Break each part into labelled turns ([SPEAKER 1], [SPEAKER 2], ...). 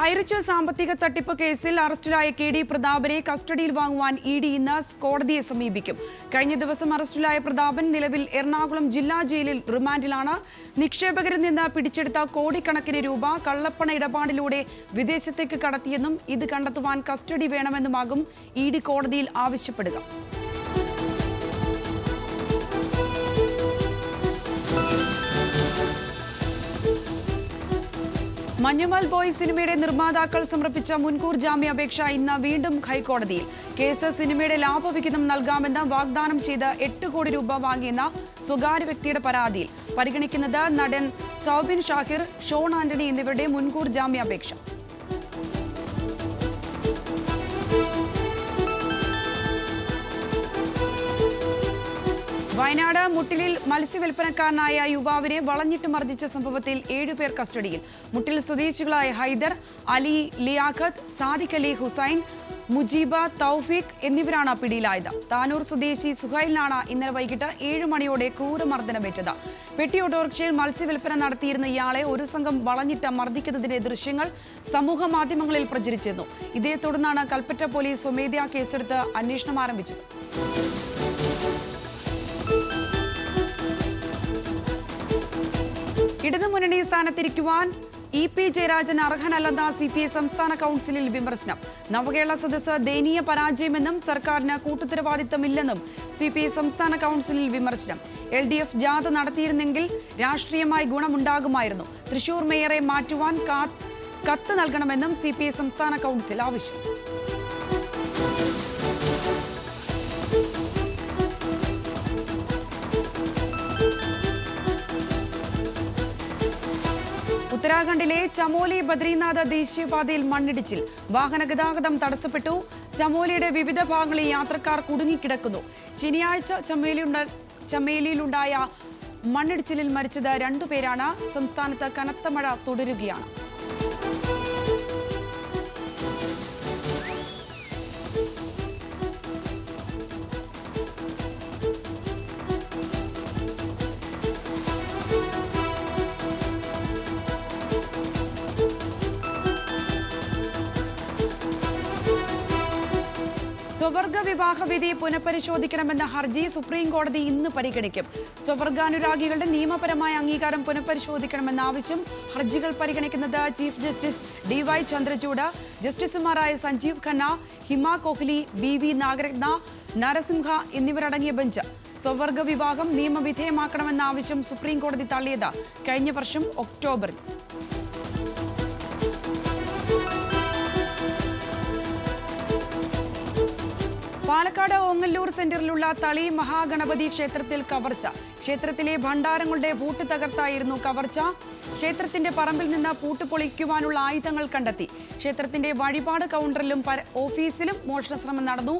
[SPEAKER 1] ഹൈറിച്ച് സാമ്പത്തിക തട്ടിപ്പ് കേസിൽ അറസ്റ്റിലായ കെ.ഡി. പ്രതാപനെ കസ്റ്റഡിയിൽ വാങ്ങുവാൻ ഇ.ഡി. ഇന്ന് കോടതിയെ സമീപിക്കും. കഴിഞ്ഞ ദിവസം അറസ്റ്റിലായ പ്രതാപൻ നിലവിൽ എറണാകുളം ജില്ലാ ജയിലിൽ റിമാൻഡിലാണ്. നിക്ഷേപകരിൽ നിന്ന് പിടിച്ചെടുത്ത കോടിക്കണക്കിന് രൂപ കള്ളപ്പണ ഇടപാടിലൂടെ വിദേശത്തേക്ക് കടത്തിയെന്നും ഇത് കണ്ടെത്തുവാൻ കസ്റ്റഡി വേണമെന്നുമാകും ഇ.ഡി. കോടതിയിൽ ആവശ്യപ്പെടുക. മഞ്ഞുമൽ ബോയ് സിനിമയുടെ നിർമ്മാതാക്കൾ സമർപ്പിച്ച മുൻകൂർ ജാമ്യാപേക്ഷ ഇന്ന് വീണ്ടും ഹൈക്കോടതിയിൽ. കേസ് സിനിമയുടെ ലാഭവിഹിതം നൽകാമെന്ന് വാഗ്ദാനം ചെയ്ത് 8 കോടി രൂപ വാങ്ങിയെന്ന സ്വകാര്യ വ്യക്തിയുടെ പരാതിയിൽ പരിഗണിക്കുന്നത് നടൻ സൗബിൻ ഷാഹിർ, ഷോൺ ആന്റണി എന്നിവരുടെ മുൻകൂർ ജാമ്യാപേക്ഷ. വയനാട് മുട്ടിലിൽ മത്സ്യവില്പനക്കാരനായ യുവാവിനെ വളഞ്ഞിട്ട് മർദ്ദിച്ച സംഭവത്തിൽ 7 പേർ കസ്റ്റഡിയിൽ. മുട്ടിൽ സ്വദേശികളായ ഹൈദർ, അലി, ലിയാഖത്ത്, സാദിഖ് അലി, ഹുസൈൻ, മുജീബ, തൗഫീഖ് എന്നിവരാണ് പിടിയിലായത്. താനൂർ സ്വദേശി സുഹൈലിനാണ് ഇന്നലെ വൈകിട്ട് 7 മണിയോടെ ക്രൂരമർദ്ദനമേറ്റത്. പെട്ടി ഓട്ടോറിക്ഷയിൽ മത്സ്യവില്പന നടത്തിയിരുന്ന ഇയാളെ ഒരു സംഘം വളഞ്ഞിട്ട് മർദ്ദിക്കുന്നതിന്റെ ദൃശ്യങ്ങൾ സമൂഹ മാധ്യമങ്ങളിൽ പ്രചരിച്ചിരുന്നു. ഇതേ തുടർന്നാണ് കൽപ്പറ്റ പോലീസ് സ്വമേധയാ കേസെടുത്ത് അന്വേഷണം ആരംഭിച്ചത്. ഇടതുമുന്നണി സ്ഥാനത്തിരിക്കുവാൻ ഇ.പി. ജയരാജൻ അർഹനല്ലെന്ന CPI സംസ്ഥാന കൗൺസിലിൽ വിമർശനം. നവകേരള സദസ്സ് ദയനീയ പരാജയമെന്നും സർക്കാരിന് കൂട്ടുത്തരവാദിത്തമില്ലെന്നും CPI സംസ്ഥാന കൗൺസിലിൽ വിമർശനം. LDF ജാഥ നടത്തിയിരുന്നെങ്കിൽ രാഷ്ട്രീയമായി ഗുണമുണ്ടാകുമായിരുന്നു. തൃശൂർ മേയറെ മാറ്റുവാൻ കത്ത് നൽകണമെന്നും CPI സംസ്ഥാന കൗൺസിൽ ആവശ്യം. ഉത്തരാഖണ്ഡിലെ ചമോലി ബദ്രീനാഥ് ദേശീയപാതയിൽ മണ്ണിടിച്ചിൽ. വാഹന ഗതാഗതം തടസ്സപ്പെട്ടു. ചമോലിയുടെ വിവിധ ഭാഗങ്ങളിൽ യാത്രക്കാർ കുടുങ്ങിക്കിടക്കുന്നു. ശനിയാഴ്ച ചമേലിയിലുണ്ടായ മണ്ണിടിച്ചിലിൽ മരിച്ചത് 2 പേരാണ്. സംസ്ഥാനത്ത് കനത്ത മഴ തുടരുകയാണ്. സ്വവർഗ വിവാഹവിധി പുനഃപരിശോധിക്കണമെന്ന ഹർജി സുപ്രീം കോടതി ഇന്ന് പരിഗണിക്കും. സ്വവർഗാനുരാഗികളുടെ നിയമപരമായ അംഗീകാരം പുനഃപരിശോധിക്കണമെന്ന ആവശ്യം ഹർജികൾ പരിഗണിക്കുന്നത് ചീഫ് ജസ്റ്റിസ് DY ചന്ദ്രചൂഡ്, ജസ്റ്റിസുമാരായ സഞ്ജീവ് ഖന്ന, ഹിമ കോഹ്ലി, BV നാഗരത്ന, നരസിംഹ എന്നിവരടങ്ങിയ ബെഞ്ച്. സ്വവർഗ വിവാഹം നിയമവിധേയമാക്കണമെന്ന ആവശ്യം സുപ്രീം കോടതി തള്ളിയത് കഴിഞ്ഞ വർഷം ഒക്ടോബറിൽ. പാലക്കാട് ഓങ്ങല്ലൂർ സെന്ററിലുള്ള തളി മഹാഗണപതി ക്ഷേത്രത്തിൽ കവർച്ച. ക്ഷേത്രത്തിലെ ഭണ്ഡാരങ്ങളുടെ പൂട്ട് തകർത്തായിരുന്നു കവർച്ച. ക്ഷേത്രത്തിന്റെ പറമ്പിൽ നിന്ന് പൂട്ട് പൊളിക്കുവാനുള്ള ആയുധങ്ങൾ കണ്ടെത്തി. ക്ഷേത്രത്തിന്റെ വഴിപാട് കൗണ്ടറിലും ഓഫീസിലും മോഷണശ്രമം നടന്നു.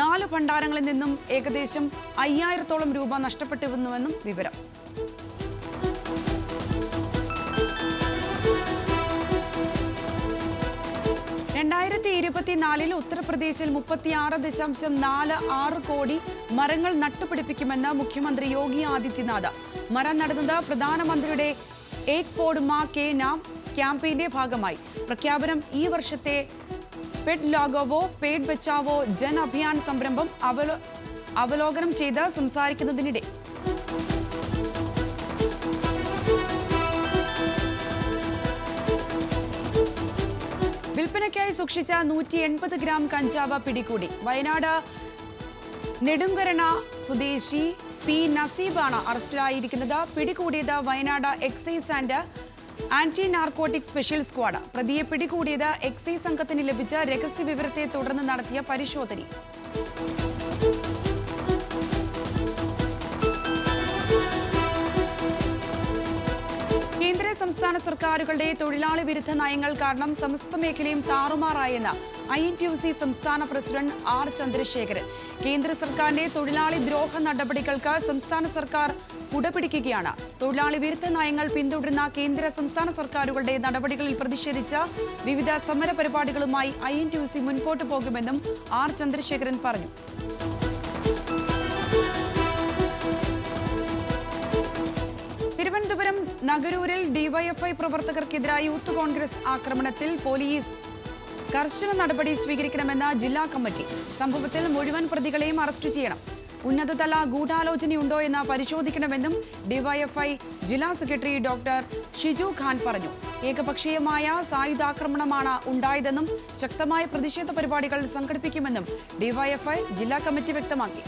[SPEAKER 1] 4 ഭണ്ഡാരങ്ങളിൽ നിന്നും ഏകദേശം 5000-ഓളം രൂപ നഷ്ടപ്പെട്ടുവെന്നുവെന്നും വിവരം. ഉത്തർപ്രദേശിൽ 36.46 കോടി മരങ്ങൾ നട്ടുപിടിപ്പിക്കുമെന്ന് മുഖ്യമന്ത്രി യോഗി ആദിത്യനാഥ്. മരം നടുന്നത് പ്രധാനമന്ത്രിയുടെ ഏക് പോഡ് മാ കെ നാം ക്യാമ്പയിന്റെ ഭാഗമായി. പ്രഖ്യാപനം ഈ വർഷത്തെ പെഡ് ലാഗോവോ പേഡ് ബച്ചാവോ ജൻ അഭിയാൻ സംരംഭം അവലോകനം ചെയ്ത് സംസാരിക്കുന്നതിനിടെ വിൽപ്പനയ്ക്കായി സൂക്ഷിച്ച 180 ഗ്രാം കഞ്ചാവ് പിടികൂടി. വയനാട് നെടുങ്കരണ സ്വദേശി P. നസീബാണ് അറസ്റ്റിലായിരിക്കുന്നത്. പിടികൂടിയത് Wayanad excise and anti narcotic special squad. പ്രതിയെ പിടികൂടിയത് എക്സൈസ് സംഘത്തിന് ലഭിച്ച രഹസ്യ വിവരത്തെ തുടർന്ന് നടത്തിയ പരിശോധന. സംസ്ഥാന സർക്കാരുകളുടെ തൊഴിലാളി വിരുദ്ധ നയങ്ങൾ കാരണം സമസ്ത മേഖലയും താറുമാറായെന്ന് INTUC സംസ്ഥാന പ്രസിഡന്റ് R. ചന്ദ്രശേഖരൻ. കേന്ദ്ര സർക്കാരിന്റെ തൊഴിലാളി ദ്രോഹ നടപടികൾക്ക് സംസ്ഥാന സർക്കാർ കുടപിടിക്കുകയാണ്. തൊഴിലാളി വിരുദ്ധ നയങ്ങൾ പിന്തുടരുന്ന കേന്ദ്ര സംസ്ഥാന സർക്കാരുകളുടെ നടപടികളിൽ പ്രതിഷേധിച്ച് വിവിധ സമര പരിപാടികളുമായി INTUC മുൻപോട്ടു പോകുമെന്നും R. ചന്ദ്രശേഖരൻ പറഞ്ഞു. തിരുവനന്തപുരം തകരൂരിൽ ഡിവൈഎഫ്ഐ പ്രവർത്തകർക്കെതിരായ യൂത്ത് കോൺഗ്രസ് ആക്രമണത്തിൽ പോലീസ് കർശന നടപടി സ്വീകരിക്കണമെന്ന് ജില്ലാ കമ്മിറ്റി. സംഭവത്തിൽ മുഴുവൻ പ്രതികളെയും അറസ്റ്റ് ചെയ്യണം. ഉന്നതതല ഗൂഢാലോചനയുണ്ടോ എന്ന് പരിശോധിക്കണമെന്നും ഡിവൈഎഫ്ഐ ജില്ലാ സെക്രട്ടറി ഡോക്ടർ ഷിജു ഖാൻ പറഞ്ഞു. ഏകപക്ഷീയമായ സായുധാക്രമണമാണ് ഉണ്ടായതെന്നും ശക്തമായ പ്രതിഷേധ പരിപാടികൾ സംഘടിപ്പിക്കുമെന്നും ഡിവൈഎഫ്ഐ ജില്ലാ കമ്മിറ്റി വ്യക്തമാക്കി.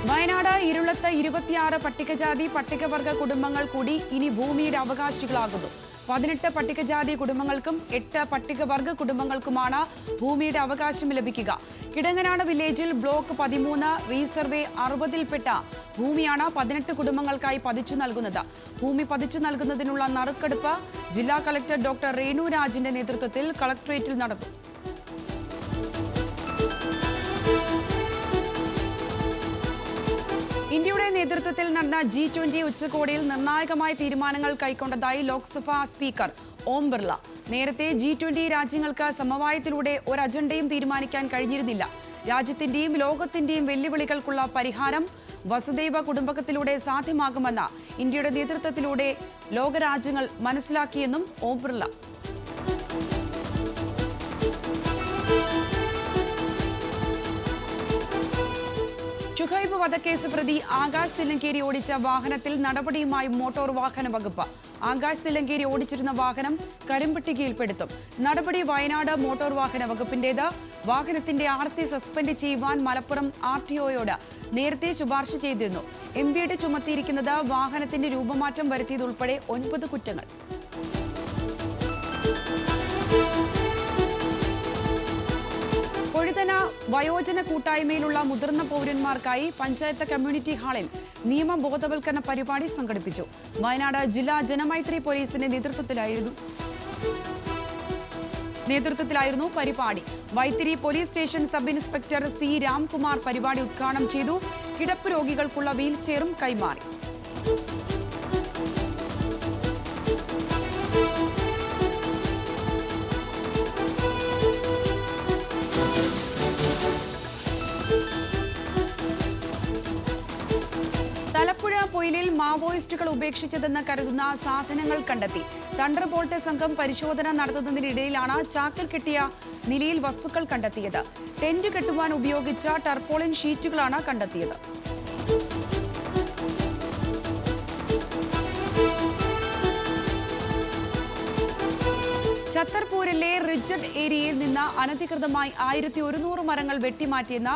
[SPEAKER 1] വയനാട് ഇരുളത്ത് 26 പട്ടികജാതി പട്ടികവർഗ കുടുംബങ്ങൾ കൂടി ഇനി ഭൂമിയുടെ അവകാശികളാകുന്നു. 18 പട്ടികജാതി കുടുംബങ്ങൾക്കും 8 പട്ടികവർഗ കുടുംബങ്ങൾക്കുമാണ് ഭൂമിയുടെ അവകാശം ലഭിക്കുക. കിടങ്ങനാട് വില്ലേജിൽ ബ്ലോക്ക് 13 റീസർവേ 60-ൽപ്പെട്ട ഭൂമിയാണ് 18 കുടുംബങ്ങൾക്കായി പതിച്ചു നൽകുന്നത്. ഭൂമി പതിച്ചു നൽകുന്നതിനുള്ള നറുക്കെടുപ്പ് ജില്ലാ കളക്ടർ ഡോക്ടർ രേണു രാജിന്റെ നേതൃത്വത്തിൽ കളക്ടറേറ്റിൽ നടന്നു. ഇന്ത്യയുടെ നേതൃത്വത്തിൽ നടന്ന G20 ഉച്ചകോടിയിൽ നിർണായകമായ തീരുമാനങ്ങൾ കൈക്കൊണ്ടതായി ലോക്സഭാ സ്പീക്കർ ഓം ബിർള. നേരത്തെ G20 രാജ്യങ്ങൾക്ക് സമവായത്തിലൂടെ ഒരു അജണ്ടയും തീരുമാനിക്കാൻ കഴിഞ്ഞിരുന്നില്ല. രാജ്യത്തിന്റെയും ലോകത്തിന്റെയും വെല്ലുവിളികൾക്കുള്ള പരിഹാരം വസുദൈവ കുടുംബകത്തിലൂടെ സാധ്യമാകുമെന്ന് ഇന്ത്യയുടെ നേതൃത്വത്തിലൂടെ ലോകരാജ്യങ്ങൾ മനസ്സിലാക്കിയെന്നും ഓം ബിർള. ഷുഹൈബ് വധക്കേസ് പ്രതി ആകാശ് തില്ലങ്കേരി ഓടിച്ച വാഹനത്തിൽ നടപടിയുമായി മോട്ടോർ വാഹന വകുപ്പ്. ആകാശ് തില്ലങ്കേരി ഓടിച്ചിരുന്ന വാഹനം കരിമ്പട്ടികയിൽപ്പെടുത്തും. നടപടി വയനാട് മോട്ടോർ വാഹന വകുപ്പിന്റേത്. വാഹനത്തിന്റെ RC സസ്പെൻഡ് ചെയ്യുവാൻ മലപ്പുറം RTOയോട് നേരത്തെ ശുപാർശ ചെയ്തിരുന്നു. MVD ചുമത്തിയിരിക്കുന്നത് വാഹനത്തിന്റെ രൂപമാറ്റം വരുത്തിയതുൾപ്പെടെ 9 കുറ്റങ്ങൾ. കൊഴുതന വയോജന കൂട്ടായ്മയിലുള്ള മുതിർന്ന പൗരന്മാർക്കായി പഞ്ചായത്ത് കമ്മ്യൂണിറ്റി ഹാളിൽ നിയമ ബോധവൽക്കരണ പരിപാടി സംഘടിപ്പിച്ചു. വയനാട് ജില്ലാ ജനമൈത്രി പോലീസിന്റെ നേതൃത്വത്തിലായിരുന്നു പരിപാടി. Vythiri police station sub inspector C Ramkumar പരിപാടി ഉദ്ഘാടനം ചെയ്തു. കിടപ്പ് രോഗികൾക്കുള്ള വീൽചെയറും കൈമാറി. തലപ്പുഴ പൊയിലിൽ മാവോയിസ്റ്റുകൾ ഉപേക്ഷിച്ചതെന്ന് കരുതുന്ന സാധനങ്ങൾ കണ്ടെത്തി. തണ്ടർ ബോൾട്ട് സംഘം പരിശോധന നടത്തുന്നതിനിടയിലാണ് ചാക്കിൽ കെട്ടിയ നിലയിൽ വസ്തുക്കൾ കണ്ടെത്തിയത്. ടെന്റ് കെട്ടുവാൻ ഉപയോഗിച്ച ടർപോളിൻ ഷീറ്റുകളാണ് കണ്ടെത്തിയത്. ഛത്തർപൂരിലെ റിജഡ് ഏരിയയിൽ നിന്ന് അനധികൃതമായി 1100 മരങ്ങൾ വെട്ടിമാറ്റിയെന്ന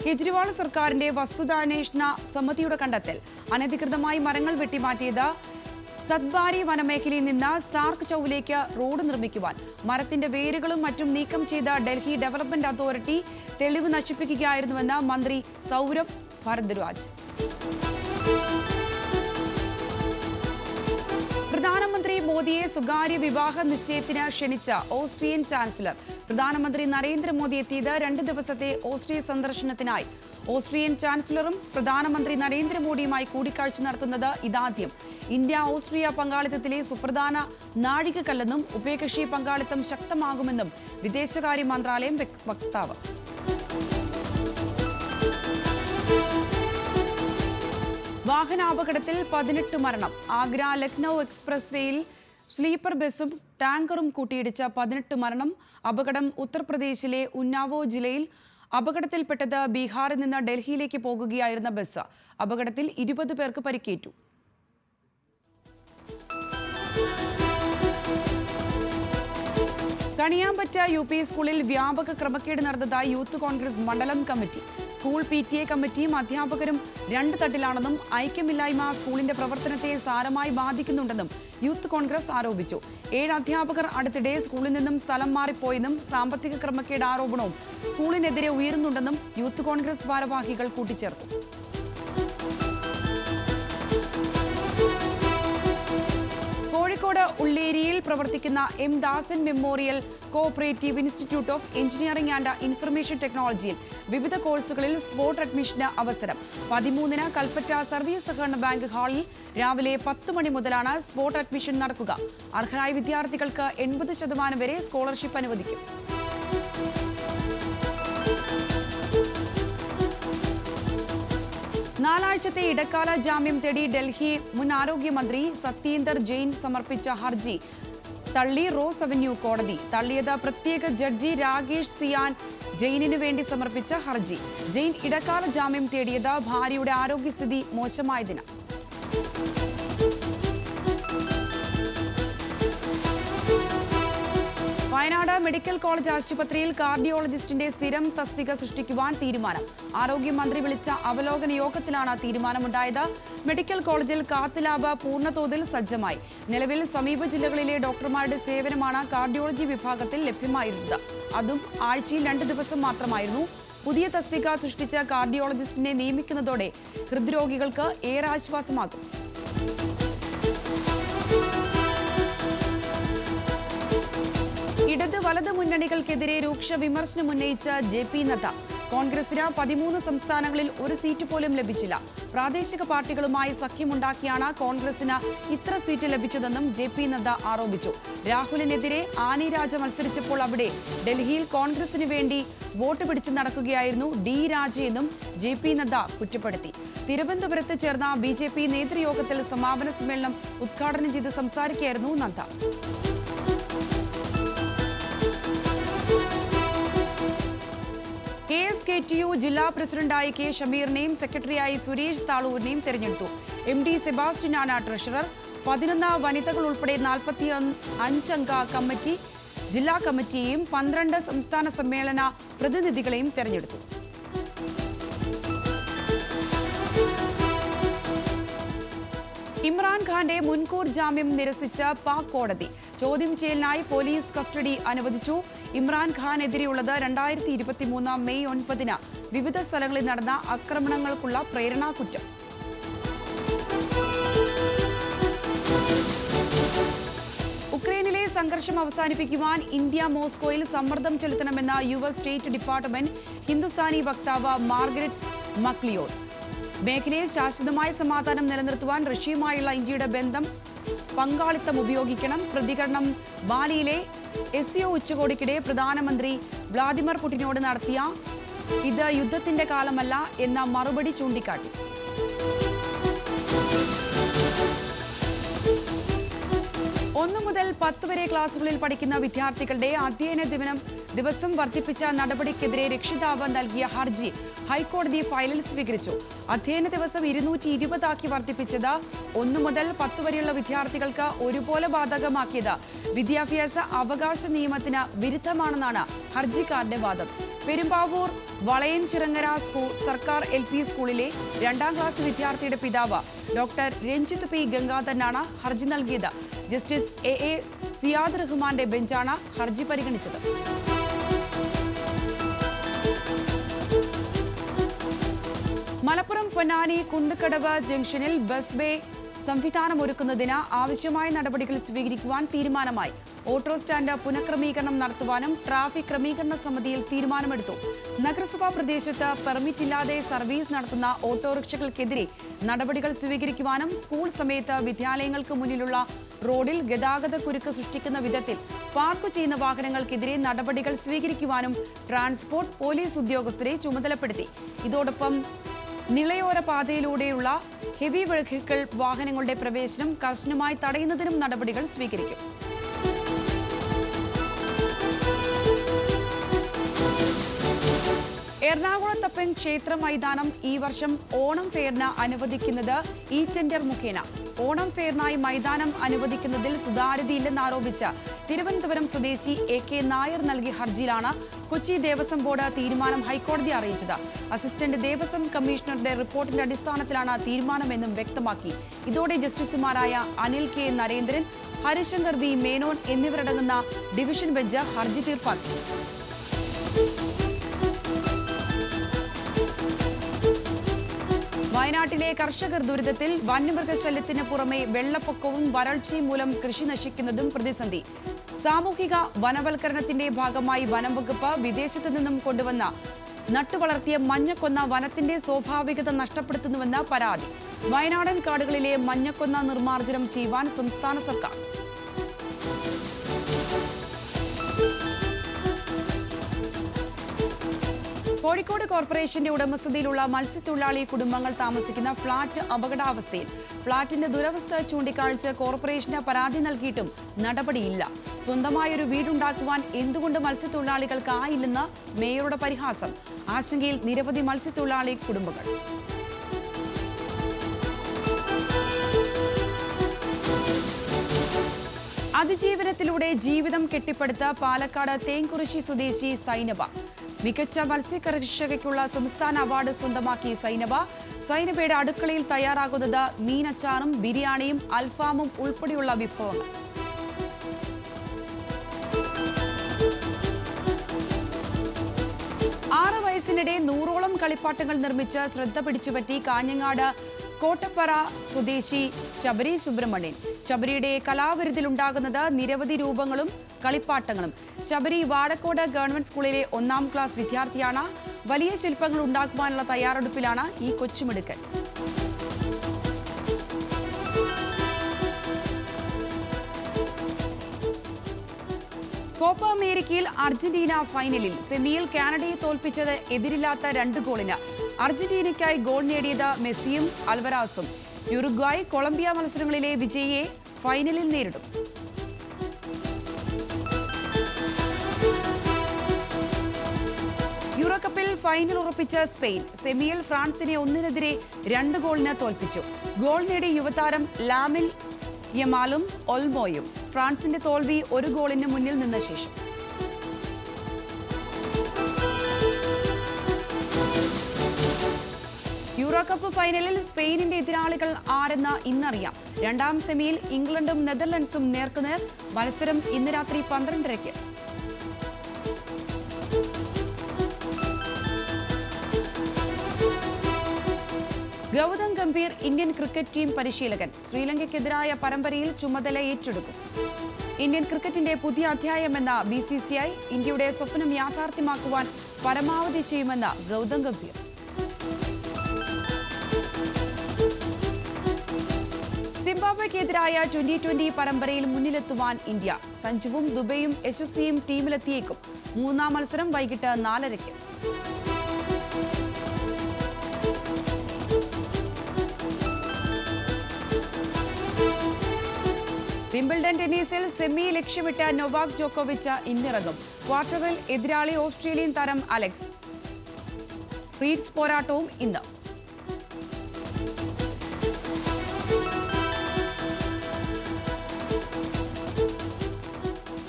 [SPEAKER 1] കേജ്രിവാൾ സർക്കാരിന്റെ വസ്തുതാന്വേഷണ സമിതിയുടെ കണ്ടെത്തൽ. അനധികൃതമായി മരങ്ങൾ വെട്ടിമാറ്റിയത് സത്ബാരി വനമേഖലയിൽ നിന്ന് സാർക്ക് ചൌവിലേക്ക് റോഡ് നിർമ്മിക്കുവാൻ. മരത്തിന്റെ വേരുകളും മറ്റും നീക്കം ചെയ്ത ഡൽഹി ഡെവലപ്മെന്റ് അതോറിറ്റി തെളിവ് നശിപ്പിക്കുകയായിരുന്നുവെന്ന് മന്ത്രി സൗരഭ് ഭരദ്വാജ്. പ്രധാനമന്ത്രി മോദിയെ സ്വകാര്യ വിവാഹ നിശ്ചയത്തിന് ക്ഷണിച്ച ഓസ്ട്രിയൻ ചാൻസലർ. പ്രധാനമന്ത്രി നരേന്ദ്രമോദി എത്തിയത് 2 ദിവസത്തെ ഓസ്ട്രിയ സന്ദർശനത്തിനായി. ഓസ്ട്രിയൻ ചാൻസലറും പ്രധാനമന്ത്രി നരേന്ദ്രമോദിയുമായി കൂടിക്കാഴ്ച നടത്തുന്നത് ഇതാദ്യം. ഇന്ത്യ ഓസ്ട്രിയ പങ്കാളിത്തത്തിലെ സുപ്രധാന നാഴികക്കല്ലെന്നും ഉഭയകക്ഷി പങ്കാളിത്തം ശക്തമാകുമെന്നും വിദേശകാര്യ മന്ത്രാലയം വക്താവ്. വാഹനാപകടത്തിൽ 18 മരണം. ആഗ്ര ലക്നൌ എക്സ്പ്രസ് വേയിൽ സ്ലീപ്പർ ബസും ടാങ്കറും കൂട്ടിയിടിച്ച 18 മരണം. അപകടം ഉത്തർപ്രദേശിലെ ഉന്നാവോ ജില്ലയിൽ. അപകടത്തിൽപ്പെട്ടത് ബീഹാറിൽ നിന്ന് ഡൽഹിയിലേക്ക് പോകുകയായിരുന്ന ബസ്. അപകടത്തിൽ 20 പേർക്ക് പരിക്കേറ്റു. കണിയാമ്പറ്റ UP സ്കൂളിൽ വ്യാപക ക്രമക്കേട് നടന്നതായി യൂത്ത് കോൺഗ്രസ് മണ്ഡലം കമ്മിറ്റി. സ്കൂൾ PTA കമ്മിറ്റിയും അധ്യാപകരും 2 തട്ടിലാണെന്നും ഐക്യമില്ലായ്മ സ്കൂളിന്റെ പ്രവർത്തനത്തെ സാരമായി ബാധിക്കുന്നുണ്ടെന്നും യൂത്ത് കോൺഗ്രസ് ആരോപിച്ചു. 7 അധ്യാപകർ അടുത്തിടെ സ്കൂളിൽ നിന്നും സ്ഥലം മാറിപ്പോയെന്നും സാമ്പത്തിക ക്രമക്കേട് ആരോപണവും സ്കൂളിനെതിരെ ഉയരുന്നുണ്ടെന്നും യൂത്ത് കോൺഗ്രസ് ഭാരവാഹികൾ കൂട്ടിച്ചേർത്തു. കോഴിക്കോട് ഉള്ളേരിയിൽ പ്രവർത്തിക്കുന്ന M. Dasan memorial cooperative institute of engineering and information ടെക്നോളജിയിൽ വിവിധ കോഴ്സുകളിൽ സ്പോട്ട് അഡ്മിഷന് അവസരം. 13-ന് കൽപ്പറ്റ സർവീസ് സഹകരണ ബാങ്ക് ഹാളിൽ രാവിലെ 10 മണി മുതലാണ് സ്പോട്ട് അഡ്മിഷൻ നടക്കുക. അർഹരായ വിദ്യാർത്ഥികൾക്ക് 80% വരെ സ്കോളർഷിപ്പ് അനുവദിക്കും. നാലാഴ്ചത്തെ ഇടക്കാല ജാമ്യം തേടി ഡൽഹി മുൻ ആരോഗ്യമന്ത്രി സത്യേന്ദർ ജെയിൻ സമർപ്പിച്ച ഹർജി തള്ളി റോസ് അവന്യൂ കോടതി. തള്ളിയത് പ്രത്യേക ജഡ്ജി രാകേഷ് സിയാൻ ജെയിനിന് വേണ്ടി സമർപ്പിച്ച ഹർജി. ജെയിൻ ഇടക്കാല ജാമ്യം തേടിയത് ഭാര്യയുടെ ആരോഗ്യസ്ഥിതി മോശമായതിന്. വയനാട് മെഡിക്കൽ കോളേജ് ആശുപത്രിയിൽ കാർഡിയോളജിസ്റ്റിന്റെ സ്ഥിരം തസ്തിക സൃഷ്ടിക്കുവാൻ തീരുമാനം. ആരോഗ്യമന്ത്രി വിളിച്ച അവലോകന യോഗത്തിലാണ് തീരുമാനമുണ്ടായത്. മെഡിക്കൽ കോളേജിൽ കാത്ത് ലാബ് പൂർണ്ണതോതിൽ സജ്ജമായി. നിലവിൽ സമീപ ജില്ലകളിലെ ഡോക്ടർമാരുടെ സേവനമാണ് കാർഡിയോളജി വിഭാഗത്തിൽ ലഭ്യമായിരുന്നത്. അതും ആഴ്ചയിൽ 2 ദിവസം മാത്രമായിരുന്നു. പുതിയ തസ്തിക സൃഷ്ടിച്ച കാർഡിയോളജിസ്റ്റിനെ നിയമിക്കുന്നതോടെ ഹൃദ്രോഗികൾക്ക് ഏറെ ആശ്വാസമാകും. ഇടത് വലത് മുന്നണികൾക്കെതിരെ രൂക്ഷ വിമർശനം ഉന്നയിച്ച JP നദ്ദ. കോൺഗ്രസിന് 13 സംസ്ഥാനങ്ങളിൽ ഒരു സീറ്റ് പോലും ലഭിച്ചില്ല. പ്രാദേശിക പാർട്ടികളുമായി സഖ്യമുണ്ടാക്കിയാണ് കോൺഗ്രസിന് ഇത്ര സീറ്റ് ലഭിച്ചതെന്നും JP നദ്ദ ആരോപിച്ചു. രാഹുലിനെതിരെ ആനി രാജ മത്സരിച്ചപ്പോൾ അവിടെ ഡൽഹിയിൽ കോൺഗ്രസിന് വേണ്ടി വോട്ട് പിടിച്ച് നടക്കുകയായിരുന്നു D രാജയെന്നും JP നദ്ദ കുറ്റപ്പെടുത്തി. തിരുവനന്തപുരത്ത് ചേർന്ന BJP നേതൃയോഗത്തിൽ സമാപന സമ്മേളനം ഉദ്ഘാടനം ചെയ്ത് സംസാരിക്കുകയായിരുന്നു നദ്ദ. KSKTU ജില്ലാ പ്രസിഡന്റായി K ഷമീറിനെയും സെക്രട്ടറിയായി സുരേഷ് താളൂരിനെയും തെരഞ്ഞെടുത്തു. MD സെബാസ്റ്റ്യനാണ് treasurer. 11 വനിതകൾ ഉൾപ്പെടെ 45 അംഗ കമ്മിറ്റി ജില്ലാ കമ്മിറ്റിയെയും 12 സംസ്ഥാന സമ്മേളന പ്രതിനിധികളെയും തെരഞ്ഞെടുത്തു. ഇമ്രാൻഖാന്റെ മുൻകൂർ ജാമ്യം നിരസിച്ച പാക് കോടതി. ചോദ്യം ചെയ്യലിനായി പോലീസ് കസ്റ്റഡി അനുവദിച്ചു. ഇമ്രാൻഖാനെതിരെയുള്ളത് 2023 മെയ് 9 വിവിധ സ്ഥലങ്ങളിൽ നടന്ന ആക്രമണങ്ങൾക്കുള്ള പ്രേരണാ കുറ്റം. ഉക്രൈനിലെ സംഘർഷം അവസാനിപ്പിക്കുവാൻ ഇന്ത്യ മോസ്കോയിൽ സമ്മർദ്ദം ചെലുത്തണമെന്ന US സ്റ്റേറ്റ് ഡിപ്പാർട്ട്മെന്റ് ഹിന്ദുസ്ഥാനി വക്താവ് മാർഗരറ്റ് മക്ലിയോഡ്. മേഖലയിൽ ശാശ്വതമായ സമാധാനം നിലനിർത്തുവാൻ റഷ്യയുമായുള്ള ഇന്ത്യയുടെ ബന്ധം പങ്കാളിത്തം ഉപയോഗിക്കണം. പ്രതികരണം ബാലിയിലെ SCO ഉച്ചകോടിക്കിടെ പ്രധാനമന്ത്രി വ്ളാദിമിർ പുടിനോട് നടത്തിയ ഇത് യുദ്ധത്തിന്റെ കാലമല്ല എന്ന മറുപടി ചൂണ്ടിക്കാട്ടി. 1 മുതൽ 10 വരെ ക്ലാസുകളിൽ പഠിക്കുന്ന വിദ്യാർത്ഥികളുടെ അധ്യയന ദിവസം വർദ്ധിപ്പിച്ച നടപടിക്കെതിരെ രക്ഷിതാവ് നൽകിയ ഹർജി ഹൈക്കോടതി ഫയലിൽ സ്വീകരിച്ചു. അധ്യയന ദിവസം 220 ആക്കി വർദ്ധിപ്പിച്ചത് 1 മുതൽ 10 വരെയുള്ള വിദ്യാർത്ഥികൾക്ക് ഒരുപോലെ ബാധകമാക്കിയത് വിദ്യാഭ്യാസ അവകാശ നിയമത്തിന് വിരുദ്ധമാണെന്നാണ് ഹർജിക്കാരന്റെ വാദം. പെരുമ്പാവൂർ വളയൻചിറങ്ങര സർക്കാർ LP സ്കൂളിലെ 2ാം ക്ലാസ് വിദ്യാർത്ഥിയുടെ പിതാവ് ഡോക്ടർ രഞ്ജിത്ത് P ഗംഗാധരനാണ് ഹർജി നൽകിയത്. ജസ്റ്റിസ് AA സിയാദ് റഹ്മാന്റെ ബെഞ്ചാണ് ഹർജി പരിഗണിച്ചത്. മലപ്പുറം പൊന്നാനി കുണ്ടുകടവ് ജംഗ്ഷനിൽ ബസ് ബേ സംവിധാനം ഒരുക്കുന്നതിന് ആവശ്യമായ നടപടികൾ സ്വീകരിക്കുവാൻ തീരുമാനമായി. ഓട്ടോ സ്റ്റാൻഡ് പുനഃക്രമീകരണം നടത്തുവാനും ട്രാഫിക് ക്രമീകരണ സമിതിയിൽ തീരുമാനമെടുത്തു. നഗരസഭാ പ്രദേശത്ത് പെർമിറ്റില്ലാതെ സർവീസ് നടത്തുന്ന ഓട്ടോറിക്ഷകൾക്കെതിരെ നടപടികൾ സ്വീകരിക്കുവാനും സ്കൂൾ സമയത്ത് വിദ്യാലയങ്ങൾക്ക് മുന്നിലുള്ള റോഡിൽ ഗതാഗത കുരുക്ക് സൃഷ്ടിക്കുന്ന വിധത്തിൽ പാർക്ക് ചെയ്യുന്ന വാഹനങ്ങൾക്കെതിരെ നടപടികൾ സ്വീകരിക്കുവാനും ട്രാൻസ്പോർട്ട് പോലീസ് ഉദ്യോഗസ്ഥരെ ചുമതലപ്പെടുത്തി. ഇതോടൊപ്പം നിളയോര പാതയിലൂടെയുള്ള ഹെവി വെഹിക്കിൾ വാഹനങ്ങളുടെ പ്രവേശനം കർശനമായി തടയുന്നതിനും നടപടികൾ സ്വീകരിക്കും. എറണാകുളത്തപ്പൻ ക്ഷേത്ര മൈതാനം ഈ വർഷം ഓണം ഫെയറിന് അനുവദിക്കുന്നത് ടെൻഡർ മുഖേന. ഓണം ഫെയറിനായി മൈതാനം അനുവദിക്കുന്നതിൽ സുതാര്യതയില്ലെന്നാരോപിച്ച് തിരുവനന്തപുരം സ്വദേശി AK നായർ നൽകിയ ഹർജിയിലാണ് കൊച്ചി ദേവസ്വം ബോർഡ് തീരുമാനം ഹൈക്കോടതി അറിയിച്ചത്. അസിസ്റ്റന്റ് ദേവസ്വം കമ്മീഷണറുടെ റിപ്പോർട്ടിന്റെ അടിസ്ഥാനത്തിലാണ് തീരുമാനമെന്നും വ്യക്തമാക്കി. ഇതോടെ ജസ്റ്റിസുമാരായ അനിൽ K നരേന്ദ്രൻ, ഹരിശങ്കർ V മേനോൻ എന്നിവരടങ്ങുന്ന ഡിവിഷൻ ബെഞ്ച് ഹർജി തീർപ്പാക്കി. വയനാട്ടിലെ കർഷകർ ദുരിതത്തിൽ. വന്യമൃഗശല്യത്തിന് പുറമെ വെള്ളപ്പൊക്കവും വരൾച്ചയും മൂലം കൃഷി നശിക്കുന്നതും പ്രതിസന്ധി. സാമൂഹിക വനവൽക്കരണത്തിന്റെ ഭാഗമായി വനംവകുപ്പ് വിദേശത്തു നിന്നും കൊണ്ടുവന്ന നട്ടുവളർത്തിയ മഞ്ഞക്കൊന്ന വനത്തിന്റെ സ്വാഭാവികത നഷ്ടപ്പെടുത്തുന്നുവെന്ന് പരാതി. വയനാടൻ കാടുകളിലെ മഞ്ഞക്കൊന്ന നിർമ്മാർജ്ജനം ചെയ്യുവാൻ സംസ്ഥാന സർക്കാർ. കോഴിക്കോട് കോർപ്പറേഷന്റെ ഉടമസ്ഥതയിലുള്ള മത്സ്യത്തൊഴിലാളി കുടുംബങ്ങൾ താമസിക്കുന്ന ഫ്ളാറ്റ് അപകടാവസ്ഥയിൽ. ഫ്ളാറ്റിന്റെ ദുരവസ്ഥ ചൂണ്ടിക്കാണിച്ച് കോർപ്പറേഷന് പരാതി നൽകിയിട്ടും നടപടിയില്ല. സ്വന്തമായൊരു വീടുണ്ടാക്കുവാൻ എന്തുകൊണ്ട് മത്സ്യത്തൊഴിലാളികൾക്കായില്ലെന്ന് മേയറുടെ പരിഹാസം. ആശങ്കയിൽ നിരവധി മത്സ്യത്തൊഴിലാളി കുടുംബങ്ങൾ. അതിജീവനത്തിലൂടെ ജീവിതം കെട്ടിപ്പടുത്ത പാലക്കാട് തേങ്കുറിശി സ്വദേശി സൈനബ. മികച്ച മത്സ്യകർഷകയ്ക്കുള്ള സംസ്ഥാന അവാർഡ് സ്വന്തമാക്കി സൈനബ. സൈനബയുടെ അടുക്കളയിൽ തയ്യാറാകുന്നത് മീനച്ചാറും ബിരിയാണിയും അൽഫാമും ഉൾപ്പെടെയുള്ള വിഭവങ്ങൾ. വയസ്സിനിടെ 100ഓളം കളിപ്പാട്ടങ്ങൾ നിർമ്മിച്ച് ശ്രദ്ധ പിടിച്ചുപറ്റി കാഞ്ഞങ്ങാട് കോട്ടപ്പറ സ്വദേശി ശബരി സുബ്രഹ്മണ്യൻ. ശബരിയുടെ കലാവിരുതിലുണ്ടാകുന്നത് നിരവധി രൂപങ്ങളും കളിപ്പാട്ടങ്ങളും. ശബരി വാഴക്കോട് ഗവൺമെന്റ് സ്കൂളിലെ 1ാം ക്ലാസ് വിദ്യാർത്ഥിയാണ്. വലിയ ശില്പങ്ങൾ ഉണ്ടാക്കുവാനുള്ള തയ്യാറെടുപ്പിലാണ് ഈ കൊച്ചുമിടുക്കൻ. കോപ്പ അമേരിക്കയിൽ അർജന്റീന ഫൈനലിൽ. സെമിയിൽ കാനഡയെ തോൽപ്പിച്ചത് എതിരില്ലാത്ത 2 ഗോളിന്. അർജന്റീനയ്ക്കായി ഗോൾ നേടിയത് മെസ്സിയും അൽവരാസും. യുറുഗ്വായ് കൊളംബിയ മത്സരങ്ങളിലെ വിജയിയെ ഫൈനലിൽ നേരിടും. യൂറോകപ്പിൽ ഫൈനൽ ഉറപ്പിച്ച സ്പെയിൻ സെമിയിൽ ഫ്രാൻസിനെ 1-2 ഗോളിന് തോൽപ്പിച്ചു. ഗോൾ നേടിയ യുവതാരം ലാമിൻ യമാലും ഒൽമോയും. ഫ്രാൻസിന്റെ തോൽവി 1 ഗോളിന് മുന്നിൽ നിന്ന ശേഷം. യൂറോകപ്പ് ഫൈനലിൽ സ്പെയിനിന്റെ എതിരാളികൾ ആരെന്ന് ഇന്നറിയാം. 2ാം സെമിയിൽ ഇംഗ്ലണ്ടും നെതർലൻഡ്സും നേർക്കുനേർ. മത്സരം ഇന്ന് രാത്രി 12:30. Gautam Gambhir Indian cricket team പരിശീലകൻ. ശ്രീലങ്കയ്ക്കെതിരായ പരമ്പരയിൽ ചുമതല ഏറ്റെടുക്കും. ഇന്ത്യൻ ക്രിക്കറ്റിന്റെ പുതിയ അധ്യായമെന്ന BCCI. ഇന്ത്യയുടെ സ്വപ്നം യാഥാർത്ഥ്യമാക്കുവാൻ പരമാവധി ചെയ്യുമെന്ന് ഗൗതം ഗംഭീർ. സിംബാബ്വെക്കെതിരായ 2020 പരമ്പരയിൽ മുന്നിലെത്തുവാൻ ഇന്ത്യ. സഞ്ജുവും ദുബൈയും യശസ്വിയും ടീമിലെത്തിയേക്കും. 3ാം മത്സരം വൈകിട്ട് 4:30. വിംബിൾഡൺ ടെന്നീസിൽ സെമി ലക്ഷ്യമിട്ട നൊവാക് ജോക്കോവിച്ച് ഇന്നിറങ്ങും. ക്വാർട്ടറിൽ എതിരാളി ഓസ്ട്രേലിയൻ താരം അലക്സ് റീഡ്സ്. പോരാട്ടവും ഇന്ന്.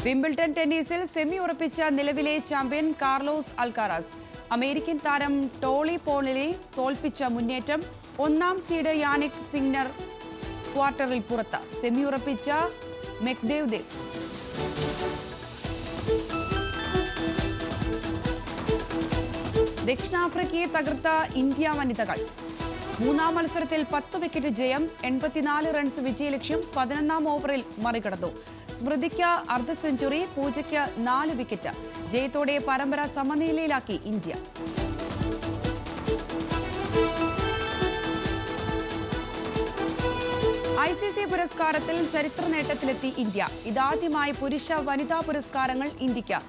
[SPEAKER 1] വിംബിൾഡൺ ടെന്നീസിൽ സെമി ഉറപ്പിച്ച നിലവിലെ ചാമ്പ്യൻ കാർലോസ് അൽക്കാരാസ്. അമേരിക്കൻ താരം ടോളി പോളിനെ തോൽപ്പിച്ച മുന്നേറ്റം. 1ാം സീഡ് യാനിക് സിന്നർ ക്വാർട്ടറിൽ പുറത്ത്. സെമി ഉറപ്പിച്ച മെക്ഡേവ്. ദക്ഷിണാഫ്രിക്കയെ തകർത്ത ഇന്ത്യ വനിതകൾ. 3ാം മത്സരത്തിൽ 10 വിക്കറ്റ് ജയം. 84 റൺസ് വിജയലക്ഷ്യം. 11ാം ഓവറിൽ മറികടന്നു. സ്മൃതിക്ക് അർദ്ധ സെഞ്ചുറി. പൂജയ്ക്ക് 4 വിക്കറ്റ്. ജയത്തോടെ പരമ്പര സമനിലയിലാക്കി ഇന്ത്യ. ICC പുരസ്കാരത്തിൽ ചരിത്ര നേട്ടത്തിലെത്തി ഇന്ത്യ. ഇതാദ്യമായി പുരുഷ വനിതാ പുരസ്കാരങ്ങൾ ഇന്ത്യക്ക്.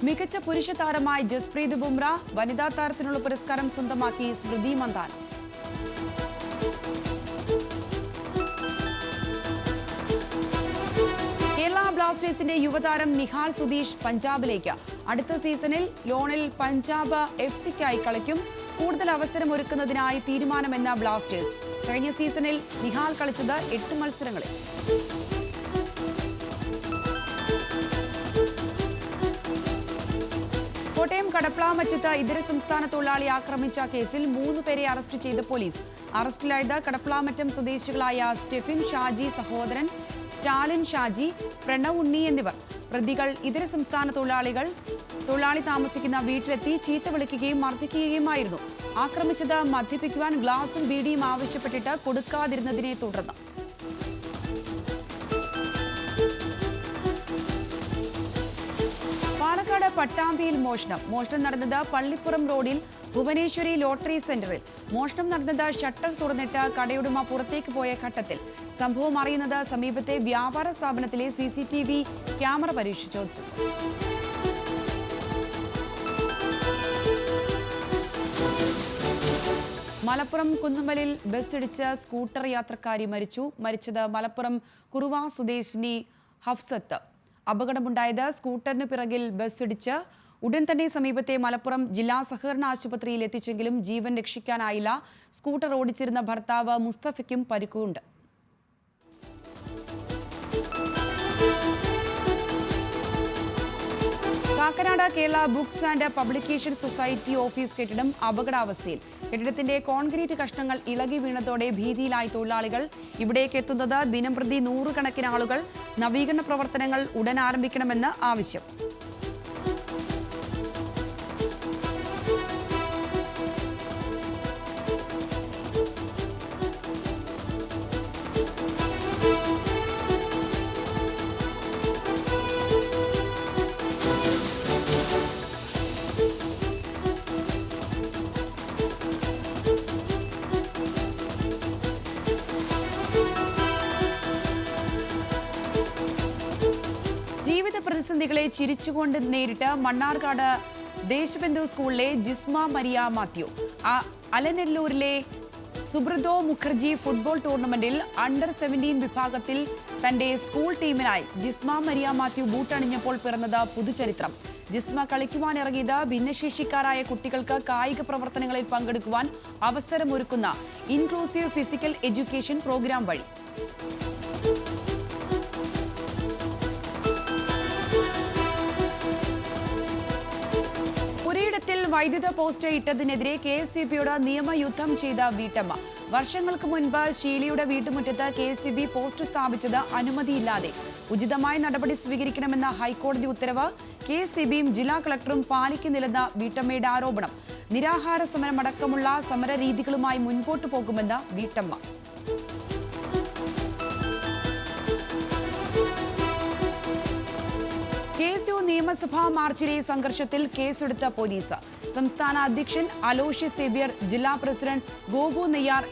[SPEAKER 1] മികച്ച പുരുഷ താരമായി ജസ്പ്രീത് ബുംറ. വനിതാ താരത്തിനുള്ള പുരസ്കാരം സ്വന്തമാക്കി സ്മൃതി മന്ദാന. കേരള ബ്ലാസ്റ്റേഴ്സിന്റെ യുവതാരം നിഹാൽ സുധീഷ് പഞ്ചാബിലേക്ക്. അടുത്ത സീസണിൽ ലോണിൽ പഞ്ചാബ് FCക്കായി കളിക്കും. കൂടുതൽ അവസരമൊരുക്കുന്നതിനായി തീരുമാനമെന്ന ബ്ലാസ്റ്റേഴ്സ്. കഴിഞ്ഞ സീസണിൽ നിഹാൽ കളിച്ചത് 8 മത്സരങ്ങളിൽ. കോട്ടയം കടപ്ലാമറ്റത്ത് ഇതര സംസ്ഥാന തൊഴിലാളി ആക്രമിച്ച കേസിൽ 3 പേരെ അറസ്റ്റ് ചെയ്ത് പോലീസ്. അറസ്റ്റിലായത് കടപ്ലാമറ്റം സ്വദേശികളായ സ്റ്റെഫിൻ ഷാജി സഹോദരൻ, സ്റ്റാലിൻ ഷാജി, പ്രണവ് ഉണ്ണി എന്നിവർ. പ്രതികൾ ഇതര സംസ്ഥാന തൊഴിലാളി താമസിക്കുന്ന വീട്ടിലെത്തി ചീത്ത വിളിക്കുകയും മർദ്ദിക്കുകയുമായിരുന്നു. ആക്രമിച്ചത് മദ്യപിക്കുവാൻ ഗ്ലാസും ബീഡിയും ആവശ്യപ്പെട്ടിട്ട് കൊടുക്കാതിരുന്നതിനെ തുടർന്ന്. പാലക്കാട് പട്ടാമ്പിയിൽ മോഷണം. മോഷണം നടന്നത് പള്ളിപ്പുറം റോഡിൽ ഭുവനേശ്വരി ലോട്ടറി സെന്ററിൽ. മോഷണം നടന്നത് ഷട്ടർ തുറന്നിട്ട് കടയുടമ പുറത്തേക്ക് പോയ ഘട്ടത്തിൽ. സംഭവം അറിയുന്നത് സമീപത്തെ വ്യാപാര സ്ഥാപനത്തിലെ CCTV ക്യാമറ പരിശോധിച്ചു. മലപ്പുറം കുന്നുമ്മലിൽ ബസ്സിടിച്ച് സ്കൂട്ടർ യാത്രക്കാരി മരിച്ചത് മലപ്പുറം കുറുവ സ്വദേശിനി ഹഫ്സത്ത്. അപകടമുണ്ടായത് സ്കൂട്ടറിന് പിറകിൽ ബസ്സിടിച്ച് ഉടൻ തന്നെ സമീപത്തെ മലപ്പുറം ജില്ലാ സഹകരണ ആശുപത്രിയിൽ എത്തിച്ചെങ്കിലും ജീവൻ രക്ഷിക്കാനായില്ല. സ്കൂട്ടർ ഓടിച്ചിരുന്ന ഭർത്താവ് മുസ്തഫയ്ക്കും പരിക്കുണ്ട്. Kakkanad Kerala books and publication society office കെട്ടിടം അപകടാവസ്ഥയിൽ. കെട്ടിടത്തിന്റെ കോൺക്രീറ്റ് കഷ്ണങ്ങൾ ഇളകി വീണതോടെ ഭീതിയിലായി തൊഴിലാളികൾ. ഇവിടേക്ക് എത്തുന്നത് ദിനംപ്രതി നൂറുകണക്കിന് ആളുകൾ. നവീകരണ പ്രവർത്തനങ്ങൾ ഉടൻ ആരംഭിക്കണമെന്ന് ആവശ്യം. ജീവിത പ്രതിസന്ധികളെ ചിരിച്ചുകൊണ്ട് നേരിട്ട് മണ്ണാർക്കാട് ദേശബന്ധു സ്കൂളിലെ ജിസ്മ മരിയ മാത്യു. അലനെല്ലൂരിലെ സുബ്രതോ മുഖർജി ഫുട്ബോൾ ടൂർണമെന്റിൽ അണ്ടർ 17 വിഭാഗത്തിൽ തന്റെ സ്കൂൾ ടീമിനായി ജിസ്മ മരിയ മാത്യു ബൂട്ടണിഞ്ഞപ്പോൾ പിറന്നത് പുതുചരിത്രം. ജിസ്മ കളിക്കുവാനിറങ്ങിയത് ഭിന്നശേഷിക്കാരായ കുട്ടികൾക്ക് കായിക പ്രവർത്തനങ്ങളിൽ പങ്കെടുക്കുവാൻ അവസരമൊരുക്കുന്ന ഇൻക്ലൂസീവ് ഫിസിക്കൽ എഡ്യൂക്കേഷൻ പ്രോഗ്രാം വഴി. പുരയിടത്തിൽ വൈദ്യുത പോസ്റ്റ് ഇട്ടതിനെതിരെ KSEBയോട് നിയമയുദ്ധം ചെയ്ത വീട്ടമ്മ. വർഷങ്ങൾക്ക് മുൻപ് ഷീലയുടെ വീട്ടുമുറ്റത്ത് KSEB പോസ്റ്റ് സ്ഥാപിച്ചത് അനുമതിയില്ലാതെ. ഉചിതമായ നടപടി സ്വീകരിക്കണമെന്ന ഹൈക്കോടതി ഉത്തരവ് KSEBയും ജില്ലാ കളക്ടറും പാലിക്കുന്നില്ലെന്ന വീട്ടമ്മയുടെ ആരോപണം. നിരാഹാര സമരമടക്കമുള്ള സമരരീതികളുമായി മുൻപോട്ടു പോകുമെന്ന് വീട്ടമ്മ. KSU നിയമസഭാ മാർച്ചിലെ സംഘർഷത്തിൽ കേസെടുത്ത പോലീസ്. സംസ്ഥാന അധ്യക്ഷൻ അലോഷ്യസ് സേവ്യർ, ജില്ലാ പ്രസിഡന്റ് ഗോപു നെയ്യാർ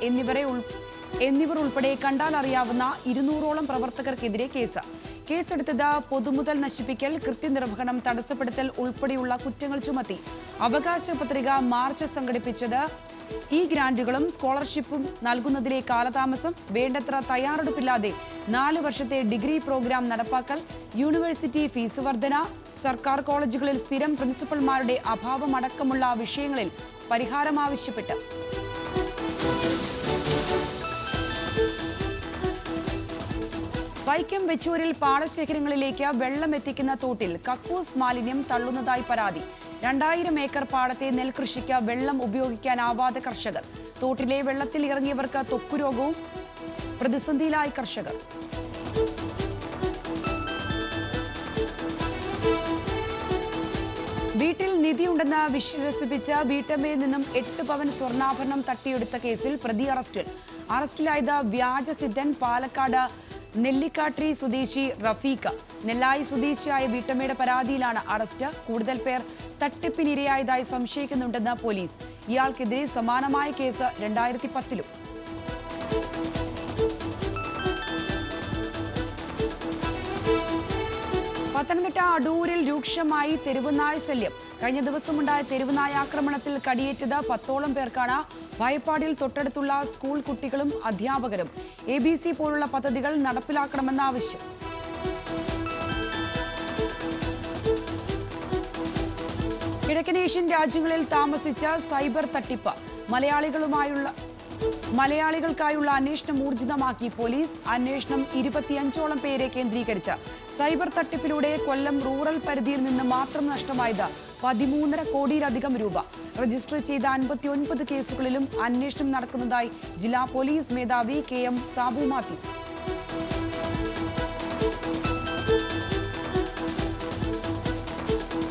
[SPEAKER 1] എന്നിവർ ഉൾപ്പെടെ കണ്ടാലറിയാവുന്ന 200ഓളം പ്രവർത്തകർക്കെതിരെ കേസ്. കേസെടുത്തത് പൊതുമുതൽ നശിപ്പിക്കൽ, കൃത്യനിർവഹണം തടസ്സപ്പെടുത്തൽ ഉൾപ്പെടെയുള്ള കുറ്റങ്ങൾ ചുമത്തി. അവകാശ പത്രിക മാർച്ച് സംഘടിപ്പിച്ചത് ഈ ഗ്രാന്റുകളും സ്കോളർഷിപ്പും നൽകുന്നതിലെ കാലതാമസം, വേണ്ടത്ര തയ്യാറെടുപ്പില്ലാതെ 4 വർഷത്തെ ഡിഗ്രി പ്രോഗ്രാം നടപ്പാക്കൽ, യൂണിവേഴ്സിറ്റി ഫീസ് വർധന, സർക്കാർ കോളേജുകളിൽ സ്ഥിരം പ്രിൻസിപ്പൽമാരുടെ അഭാവമടക്കമുള്ള വിഷയങ്ങളിൽ പരിഹാരം ആവശ്യപ്പെട്ട്. വൈക്കം വെച്ചൂരിൽ പാടശേഖരങ്ങളിലേക്ക് വെള്ളം എത്തിക്കുന്ന തോട്ടിൽ കക്കൂസ് മാലിന്യം തള്ളുന്നതായി പരാതി. 2000 ഏക്കർ പാടത്തെ നെൽകൃഷിക്ക് വെള്ളം ഉപയോഗിക്കാനാവാതെ കർഷകർ. തോട്ടിലെ വെള്ളത്തിൽ ഇറങ്ങിയവർക്ക് ത്വക്കുരോഗവും. പ്രതിസന്ധിയിലായി കർഷകർ. വീട്ടിൽ നിധിയുണ്ടെന്ന് വിശ്വസിപ്പിച്ച് വീട്ടമ്മയിൽ നിന്നും 8 പവൻ സ്വർണ്ണാഭരണം തട്ടിയെടുത്ത കേസിൽ പ്രതി അറസ്റ്റിലായത് വ്യാജസിദ്ധൻ പാലക്കാട് നെല്ലിക്കാട്രി സ്വദേശി റഫീഖ്. നെല്ലായി സ്വദേശിയായ വീട്ടമ്മയുടെ പരാതിയിലാണ് അറസ്റ്റ്. കൂടുതൽ പേർ തട്ടിപ്പിനിരയായതായി സംശയിക്കുന്നുണ്ടെന്ന് പോലീസ്. ഇയാൾക്കെതിരെ സമാനമായ കേസ് 2010-ലും. പത്തനംതിട്ട അടൂരിൽ രൂക്ഷമായി തെരുവുനായ ശല്യം. കഴിഞ്ഞ ദിവസമുണ്ടായ തെരുവുനായ ആക്രമണത്തിൽ കടിയേറ്റത് 10ഓളം പേർക്കാണ്. ഭയപ്പാടിൽ തൊട്ടടുത്തുള്ള സ്കൂൾ കുട്ടികളും അധ്യാപകരും. ABC പോലുള്ള പദ്ധതികൾ നടപ്പിലാക്കണമെന്ന ആവശ്യം. കിഴക്കനേഷ്യൻ രാജ്യങ്ങളിൽ താമസിച്ച സൈബർ തട്ടിപ്പ്. മലയാളികൾക്കായുള്ള അന്വേഷണം ഊർജിതമാക്കി പോലീസ്. അന്വേഷണം 25ഓളം പേരെ കേന്ദ്രീകരിച്ച്. സൈബർ തട്ടിപ്പിലൂടെ കൊല്ലം റൂറൽ പരിധിയിൽ നിന്ന് മാത്രം നഷ്ടമായത് 13.5 കോടിയിലധികം രൂപ. രജിസ്റ്റർ ചെയ്ത 59 കേസുകളിലും അന്വേഷണം നടക്കുന്നതായി ജില്ലാ പോലീസ് മേധാവി KM സാബു മാത്യു.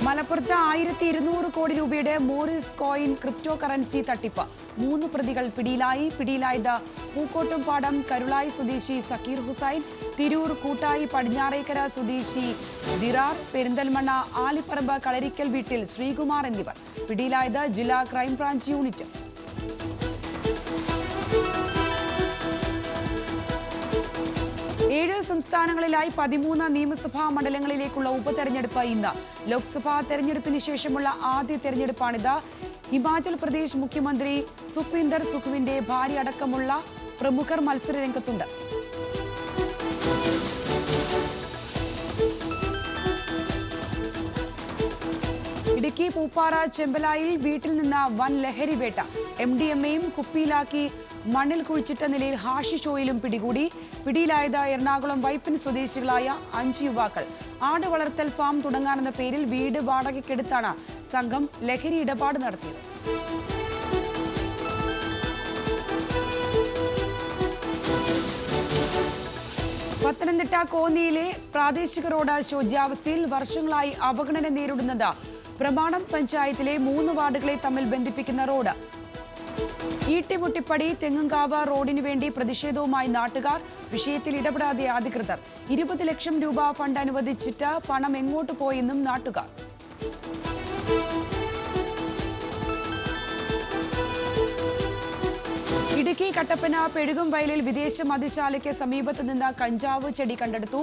[SPEAKER 1] മലപ്പുറത്ത് 1200 കോടി രൂപയുടെ മോറിസ് കോയിൻ ക്രിപ്റ്റോ കറൻസി തട്ടിപ്പ്. 3 പ്രതികൾ പിടിയിലായത് പൂക്കോട്ടുംപാടം കരുളായി സ്വദേശി സക്കീർ ഹുസൈൻ, തിരൂർ കൂട്ടായി പടിഞ്ഞാറേക്കര സ്വദേശി ദിറാർ, പെരിന്തൽമണ്ണ ആലിപ്പറമ്പ് കളരിക്കൽ വീട്ടിൽ ശ്രീകുമാർ എന്നിവർ. പിടിയിലായത് ജില്ലാ ക്രൈംബ്രാഞ്ച് യൂണിറ്റ്. സംസ്ഥാനങ്ങളിലായി 13 നിയമസഭാ മണ്ഡലങ്ങളിലേക്കുള്ള ഉപതെരഞ്ഞെടുപ്പ് ഇന്ന്. ലോക്സഭാ തെരഞ്ഞെടുപ്പിന് ശേഷമുള്ള ആദ്യ തെരഞ്ഞെടുപ്പാണിത്. ഹിമാചൽ പ്രദേശ് മുഖ്യമന്ത്രി സുഖ്വിന്ദർ സുഖുവിന്റെ ഭാര്യ അടക്കമുള്ള പ്രമുഖർ മത്സരരംഗത്തുണ്ട്. ഇടുക്കി പൂപ്പാറ ചെമ്പലായിൽ വീട്ടിൽ നിന്ന് വൻ ലഹരി വേട്ട. MDMAയും കുപ്പിയിലാക്കി മണ്ണിൽ കുഴിച്ചിട്ട നിലയിൽ ഹാഷിഷ് ഓയിലും പിടികൂടി. പിടിയിലായത് എറണാകുളം വൈപ്പിൻ സ്വദേശികളായ 5 യുവാക്കൾ. ആട് വളർത്തൽ ഫാം തുടങ്ങാനെന്ന പേരിൽ വീട് വാടകയ്ക്കെടുത്താണ് സംഘം ലഹരി ഇടപാട് നടത്തിയത്. പത്തനംതിട്ട കോന്നിയിലെ പ്രാദേശിക റോഡ് ശോച്യാവസ്ഥയിൽ. വർഷങ്ങളായി അവഗണന നേരിടുന്നത് പ്രമാണം പഞ്ചായത്തിലെ 3 വാർഡുകളെ തമ്മിൽ ബന്ധിപ്പിക്കുന്ന റോഡ്. ഈട്ടിമുട്ടിപ്പടി തെങ്ങുംകാവ് റോഡിനു വേണ്ടി പ്രതിഷേധവുമായി നാട്ടുകാർ. വിഷയത്തിൽ ഇടപെടാതെ അധികൃതർ. 20 ലക്ഷം രൂപ ഫണ്ട് അനുവദിച്ചിട്ട് പണം എങ്ങോട്ട് പോയെന്നും നാട്ടുകാർ. ഇടുക്കി കട്ടപ്പന പെഴുകും വയലിൽ വിദേശ മദ്യശാലയ്ക്ക് സമീപത്ത് നിന്ന് കഞ്ചാവ് ചെടി കണ്ടെടുത്തു.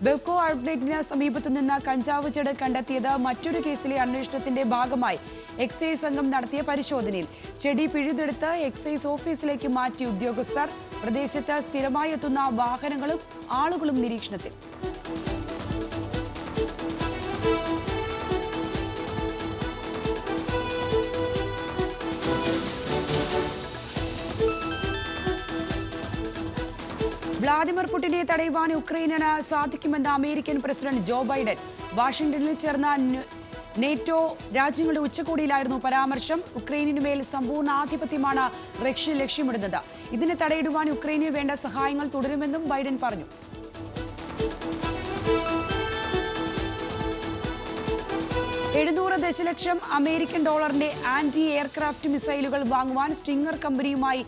[SPEAKER 1] ബെവ്കോ ഔട്ട്ലെറ്റിന് സമീപത്ത് നിന്ന് കഞ്ചാവ് ചെടി കണ്ടെത്തിയത് മറ്റൊരു കേസിലെ അന്വേഷണത്തിന്റെ ഭാഗമായി എക്സൈസ് സംഘം നടത്തിയ പരിശോധനയിൽ. ചെടി പിഴുതെടുത്ത് എക്സൈസ് ഓഫീസിലേക്ക് മാറ്റി ഉദ്യോഗസ്ഥർ. പ്രദേശത്ത് സ്ഥിരമായി എത്തുന്ന വാഹനങ്ങളും ആളുകളും നിരീക്ഷണത്തിൽ. വ്ളാദിമിർ പുടിനെ തടയുവാൻ യുക്രൈനിന് സാധിക്കുമെന്ന് അമേരിക്കൻ പ്രസിഡന്റ് ജോ ബൈഡൻ. വാഷിംഗ്ടണിൽ ചേർന്ന നേറ്റോ രാജ്യങ്ങളുടെ ഉച്ചകോടിയിലായിരുന്നു പരാമർശം. യുക്രൈനിനുമേൽ സമ്പൂർണ്ണ ആധിപത്യമാണ് റഷ്യ ലക്ഷ്യമിടുന്നത്. ഇതിനെ തടയിടുവാൻ യുക്രൈനിന് വേണ്ട സഹായങ്ങൾ തുടരുമെന്നും ബൈഡൻ പറഞ്ഞു. $700 ദശലക്ഷം അമേരിക്കൻ ഡോളറിന്റെ ആന്റി എയർക്രാഫ്റ്റ് മിസൈലുകൾ വാങ്ങുവാൻ സ്റ്റിംഗർ കമ്പനിയുമായി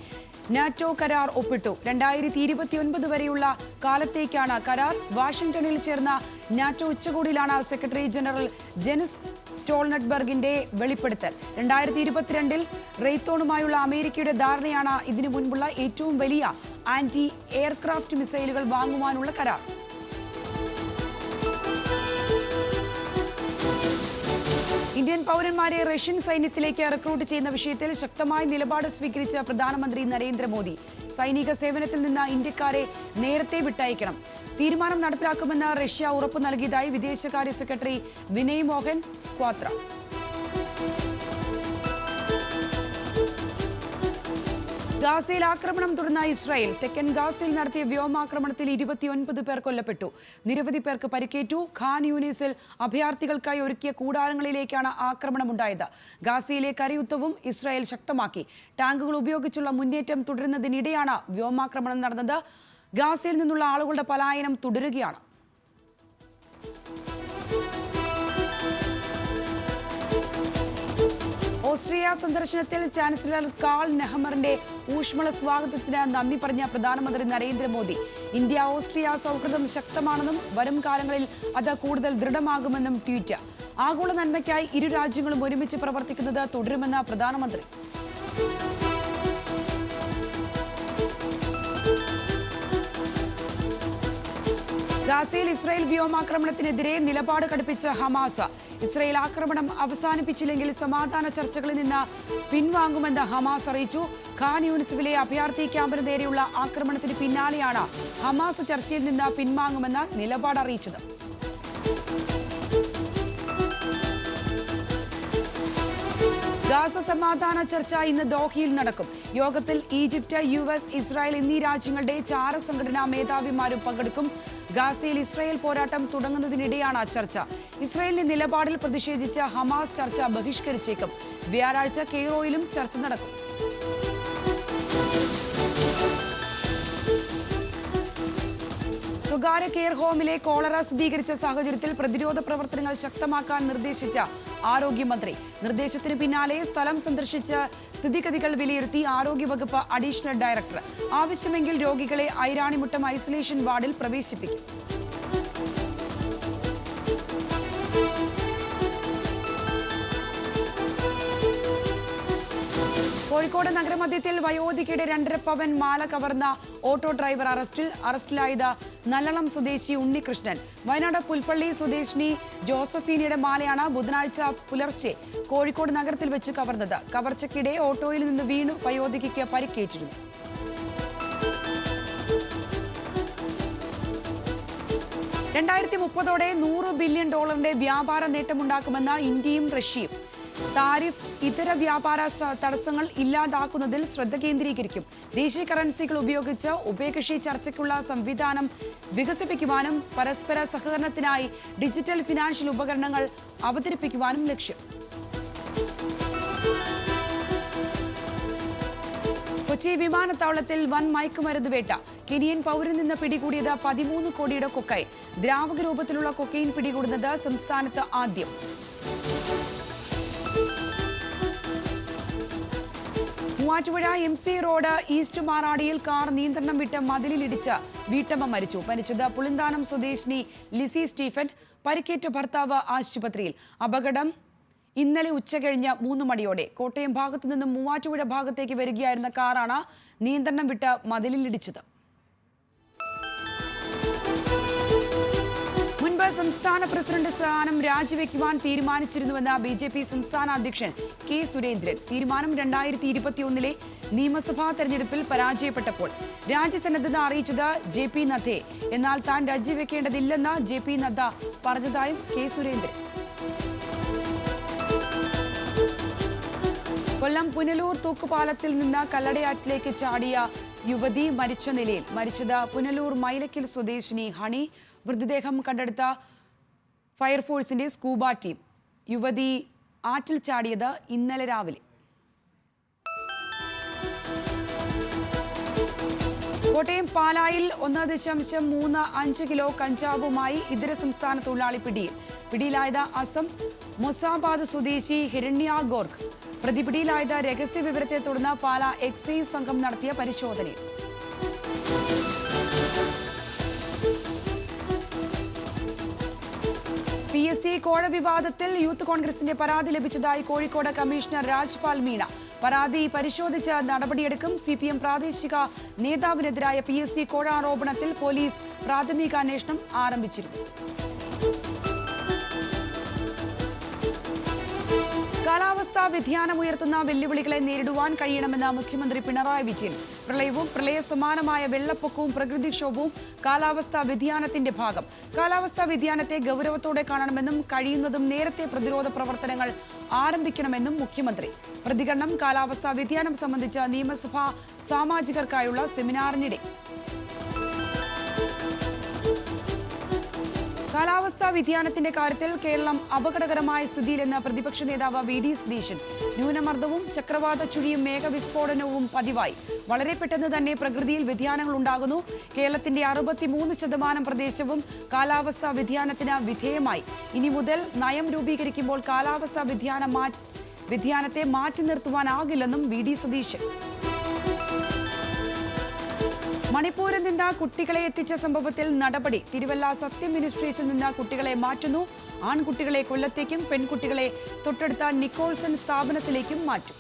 [SPEAKER 1] നാറ്റോ കരാർ ഒപ്പിട്ടു. 2029 വരെയുള്ള കാലത്തേക്കാണ് കരാർ. വാഷിംഗ്ടണിൽ ചേർന്ന നാറ്റോ ഉച്ചകോടിയിലാണ് സെക്രട്ടറി ജനറൽ ജെൻസ് സ്റ്റോൾട്ടൻബർഗിന്റെ വെളിപ്പെടുത്തൽ. 2022 റെയ്ത്തോണുമായുള്ള അമേരിക്കയുടെ ധാരണയാണ് ഇതിനു മുൻപുള്ള ഏറ്റവും വലിയ ആന്റി എയർക്രാഫ്റ്റ് മിസൈലുകൾ വാങ്ങുവാനുള്ള കരാർ. ഇന്ത്യൻ പൗരന്മാരെ റഷ്യൻ സൈന്യത്തിലേക്ക് റിക്രൂട്ട് ചെയ്യുന്ന വിഷയത്തിൽ ശക്തമായ നിലപാട് സ്വീകരിച്ച പ്രധാനമന്ത്രി നരേന്ദ്രമോദി. സൈനിക സേവനത്തിൽ നിന്ന് ഇന്ത്യക്കാരെ നേരത്തെ വിട്ടയക്കണം. തീരുമാനം നടപ്പിലാക്കുമെന്ന് റഷ്യ ഉറപ്പു നൽകിയതായി വിദേശകാര്യ സെക്രട്ടറി വിനയ് മോഹൻ ക്വാത്ര. ഗാസയിൽ ആക്രമണം തുടർന്ന ഇസ്രായേൽ. തെക്കൻ ഗാസയിൽ നടത്തിയ വ്യോമാക്രമണത്തിൽ 29 പേർ കൊല്ലപ്പെട്ടു. നിരവധി പേർക്ക് പരിക്കേറ്റു. ഖാൻ യൂനിസിൽ അഭയാർത്ഥികൾക്കായി ഒരുക്കിയ കൂടാരങ്ങളിലേക്കാണ് ആക്രമണമുണ്ടായത്. ഗാസയിലെ കരയുദ്ധവും ഇസ്രായേൽ ശക്തമാക്കി. ടാങ്കുകൾ ഉപയോഗിച്ചുള്ള മുന്നേറ്റം തുടരുന്നതിനിടെയാണ് വ്യോമാക്രമണം നടന്നത്. ഗാസയിൽ നിന്നുള്ള ആളുകളുടെ പലായനം തുടരുകയാണ്. ഓസ്ട്രിയ സന്ദർശനത്തിൽ ചാൻസലർ കാൾ നെഹമറിന്റെ ഊഷ്മള സ്വാഗതത്തിന് നന്ദി പറഞ്ഞ പ്രധാനമന്ത്രി നരേന്ദ്രമോദി. ഇന്ത്യ ഓസ്ട്രിയ സൗഹൃദം ശക്തമാണെന്നും വരും കാലങ്ങളിൽ അത് കൂടുതൽ ദൃഢമാകുമെന്നും ട്വീറ്റ്. ആഗോള നന്മയ്ക്കായി ഇരു രാജ്യങ്ങളും ഒരുമിച്ച് പ്രവർത്തിക്കുന്നത് തുടരുമെന്ന് പ്രധാനമന്ത്രി. ഗാസയിൽ ഇസ്രായേൽ വ്യോമാക്രമണത്തിനെതിരെ നിലപാട് കടുപ്പിച്ച ഹമാസ്. ഇസ്രായേൽ ആക്രമണം അവസാനിപ്പിച്ചില്ലെങ്കിൽ സമാധാന ചർച്ചകളിൽ നിന്ന് പിൻവാങ്ങുമെന്ന് ഹമാസ് അറിയിച്ചു. ഖാൻ യൂനിസിലെ അഭയാർത്ഥി ക്യാമ്പിന് നേരെയുള്ള ആക്രമണത്തിന് പിന്നാലെയാണ് ഹമാസ് ചർച്ചയിൽ നിന്ന് പിൻവാങ്ങുമെന്ന് നിലപാട് അറിയിച്ചത്. ഗാസ സമാധാന ചർച്ച ഇന്ന് ദോഹയിൽ നടക്കും. യോഗത്തിൽ ഈജിപ്ത്, US, ഇസ്രായേൽ എന്നീ രാജ്യങ്ങളുടെ ചാര സംഘടനാ മേധാവിമാരും പങ്കെടുക്കും. ഗാസയിൽ ഇസ്രായേൽ പോരാട്ടം തുടങ്ങുന്നതിനിടെയാണ് ചർച്ച. ഇസ്രായേലിന്റെ നിലപാടിൽ പ്രതിഷേധിച്ച ഹമാസ് ചർച്ച ബഹിഷ്കരിച്ചേക്കും. വ്യാഴാഴ്ച കെയ്റോയിലും ചർച്ച നടക്കും. സ്വകാര്യ കെയർ ഹോമിലെ കോളറ സ്ഥിരീകരിച്ച സാഹചര്യത്തിൽ പ്രതിരോധ പ്രവർത്തനങ്ങൾ ശക്തമാക്കാൻ നിർദ്ദേശിച്ച ആരോഗ്യമന്ത്രി. നിർദ്ദേശത്തിന് പിന്നാലെ സ്ഥലം സന്ദർശിച്ച് സ്ഥിതിഗതികൾ വിലയിരുത്തി ആരോഗ്യവകുപ്പ് അഡീഷണൽ ഡയറക്ടർ. ആവശ്യമെങ്കിൽ രോഗികളെ ഐരാണിമുട്ടം ഐസൊലേഷൻ വാർഡിൽ പ്രവേശിപ്പിക്കും. കോഴിക്കോട് നഗരമധ്യത്തിൽ വയോധികയുടെ 2.5 പവൻ മാല കവർന്ന ഓട്ടോ ഡ്രൈവർ അറസ്റ്റിലായത് നല്ലളം സ്വദേശി ഉണ്ണികൃഷ്ണൻ. വയനാട് പുൽപ്പള്ളി സ്വദേശിനി ജോസഫീനയുടെ മാലയാണ് ബുധനാഴ്ച പുലർച്ചെ കോഴിക്കോട് നഗരത്തിൽ വെച്ച് കവർന്നത്. കവർച്ചയ്ക്കിടെ ഓട്ടോയിൽ നിന്ന് വീണു വയോധികയ്ക്ക് പരിക്കേറ്റിരുന്നു. 2030 $100 ബില്യൺ വ്യാപാര നേട്ടമുണ്ടാക്കുമെന്ന് ഇന്ത്യയും റഷ്യയും. താരിഫ് ഇതര വ്യാപാര തടസ്സങ്ങൾ ഇല്ലാതാക്കുന്നതിൽ ശ്രദ്ധ കേന്ദ്രീകരിക്കും. ദേശീയ കറൻസികൾ ഉപയോഗിച്ച് ഉഭയകക്ഷി ചർച്ചയ്ക്കുള്ള സംവിധാനം വികസിപ്പിക്കുവാനും പരസ്പര സഹകരണത്തിനായി ഡിജിറ്റൽ ഫിനാൻഷ്യൽ ഉപകരണങ്ങൾ അവതരിപ്പിക്കുവാനും ലക്ഷ്യം. കൊച്ചി വിമാനത്താവളത്തിൽ വൻ മയക്കുമരുന്ന് വേട്ട. കെനിയൻ പൗരനിൽ നിന്ന് പിടികൂടിയത് 13 കോടിയുടെ കൊക്കൈൻ. ദ്രാവക രൂപത്തിലുള്ള കൊക്കൈൻ പിടികൂടുന്നത് സംസ്ഥാനത്ത് ആദ്യം. മൂവാറ്റുപുഴ MC റോഡ് ഈസ്റ്റ് മാറാടിയിൽ കാർ നിയന്ത്രണം വിട്ട് മതിലിലിടിച്ച് വീട്ടമ്മ മരിച്ചു. മരിച്ചത് പുളിന്താനം സ്വദേശിനി ലിസി സ്റ്റീഫൻ. പരിക്കേറ്റ ഭർത്താവ് ആശുപത്രിയിൽ. അപകടം ഇന്നലെ ഉച്ചകഴിഞ്ഞ് 3 മണിയോടെ. കോട്ടയം ഭാഗത്തു നിന്നും മൂവാറ്റുപുഴ ഭാഗത്തേക്ക് വരികയായിരുന്ന കാറാണ് നിയന്ത്രണം വിട്ട് മതിലിലിടിച്ചത്. മുൻപ് സംസ്ഥാന പ്രസിഡന്റ് സ്ഥാനം രാജിവെക്കുവാൻ തീരുമാനിച്ചിരുന്നുവെന്ന് BJP സംസ്ഥാന അധ്യക്ഷൻ K. സുരേന്ദ്രൻ. തീരുമാനം 2021 നിയമസഭാ തെരഞ്ഞെടുപ്പിൽ പരാജയപ്പെട്ടപ്പോൾ രാജ്യസന്നദ്ധത അറിയിച്ചത് JP നദ്ദയെ. എന്നാൽ താൻ രാജിവെക്കേണ്ടതില്ലെന്ന് JP നദ്ദ പറഞ്ഞതായും K. സുരേന്ദ്രൻ. കൊല്ലം പുനലൂർ തൂക്കുപാലത്തിൽ നിന്ന് കല്ലടയാറ്റിലേക്ക് ചാടിയ യുവതി മരിച്ച നിലയിൽ. മരിച്ചത് പുനലൂർ മൈലക്കിൽ സ്വദേശിനി ഹണി. മൃതദേഹം കണ്ടെടുത്ത ഫയർഫോഴ്സിന്റെ സ്കൂബ ടീം. യുവതി ആറ്റിൽ ചാടിയത് ഇന്നലെ രാവിലെ. കോട്ടയം പാലായിൽ 1.35 കിലോ കഞ്ചാവുമായി ഇതര സംസ്ഥാന തൊഴിലാളി പിടിയിൽ. പിടിയിലായത് അസം മൊസാബാദ് സ്വദേശി ഹിരണ്യ ഗോർഖ്. പ്രതിപിടിയിലായത് രഹസ്യ വിവരത്തെ തുടർന്ന് പാലാ എക്സൈസ് സംഘം നടത്തിയ പരിശോധനയിൽ. PSC കോഴ വിവാദത്തിൽ യൂത്ത് കോൺഗ്രസിന്റെ പരാതി ലഭിച്ചതായി കോഴിക്കോട് കമ്മീഷണർ രാജ്പാൽ മീണ. പരാതി പരിശോധിച്ച് നടപടിയെടുക്കും. CPM പ്രാദേശിക നേതാവിനെതിരായ PSC കോഴ ആരോപണത്തിൽ പോലീസ് പ്രാഥമിക അന്വേഷണം ആരംഭിച്ചിരുന്നു. കാലാവസ്ഥാ വ്യതിയാനം ഉയർത്തുന്ന വെല്ലുവിളികളെ നേരിടുവാൻ കഴിയണമെന്ന് മുഖ്യമന്ത്രി പിണറായി വിജയൻ. പ്രളയവും പ്രളയ സമാനമായ വെള്ളപ്പൊക്കവും പ്രകൃതിക്ഷോഭവും കാലാവസ്ഥാ വ്യതിയാനത്തിന്റെ ഭാഗം. കാലാവസ്ഥാ വ്യതിയാനത്തെ ഗൗരവത്തോടെ കാണണമെന്നും കഴിയുന്നതും നേരത്തെ പ്രതിരോധ പ്രവർത്തനങ്ങൾ ആരംഭിക്കണമെന്നും മുഖ്യമന്ത്രി. പ്രതികരണം കാലാവസ്ഥാ വ്യതിയാനം സംബന്ധിച്ച നിയമസഭാ സാമാജികർക്കായുള്ള സെമിനാറിനിടെ. കാലാവസ്ഥാ വ്യതിയാനത്തിന്റെ കാര്യത്തിൽ കേരളം അപകടകരമായ സ്ഥിതിയിലെന്ന് പ്രതിപക്ഷ നേതാവ് VD സതീശൻ. ന്യൂനമർദ്ദവും ചക്രവാത ചുഴിയും മേഘവിസ്ഫോടനവും പതിവായി. വളരെ പെട്ടെന്ന് തന്നെ പ്രകൃതിയിൽ വ്യതിയാനങ്ങൾ ഉണ്ടാകുന്നു. കേരളത്തിന്റെ 63% പ്രദേശവും കാലാവസ്ഥാ വ്യതിയാനത്തിന് വിധേയമായി. ഇനി മുതൽ നയം രൂപീകരിക്കുമ്പോൾ കാലാവസ്ഥാ വ്യതിയാനത്തെ മാറ്റി നിർത്തുവാനാകില്ലെന്നും VD സതീശൻ. മണിപ്പൂരിൽ നിന്ന് കുട്ടികളെ എത്തിച്ച സംഭവത്തിൽ നടപടി. തിരുവല്ല സത്യം മിനിസ്ട്രീസിൽ നിന്ന് കുട്ടികളെ മാറ്റുന്നു. ആൺകുട്ടികളെ കൊല്ലത്തേക്കും പെൺകുട്ടികളെ തൊട്ടടുത്ത നിക്കോൾസൺ സ്ഥാപനത്തിലേക്കും മാറ്റും.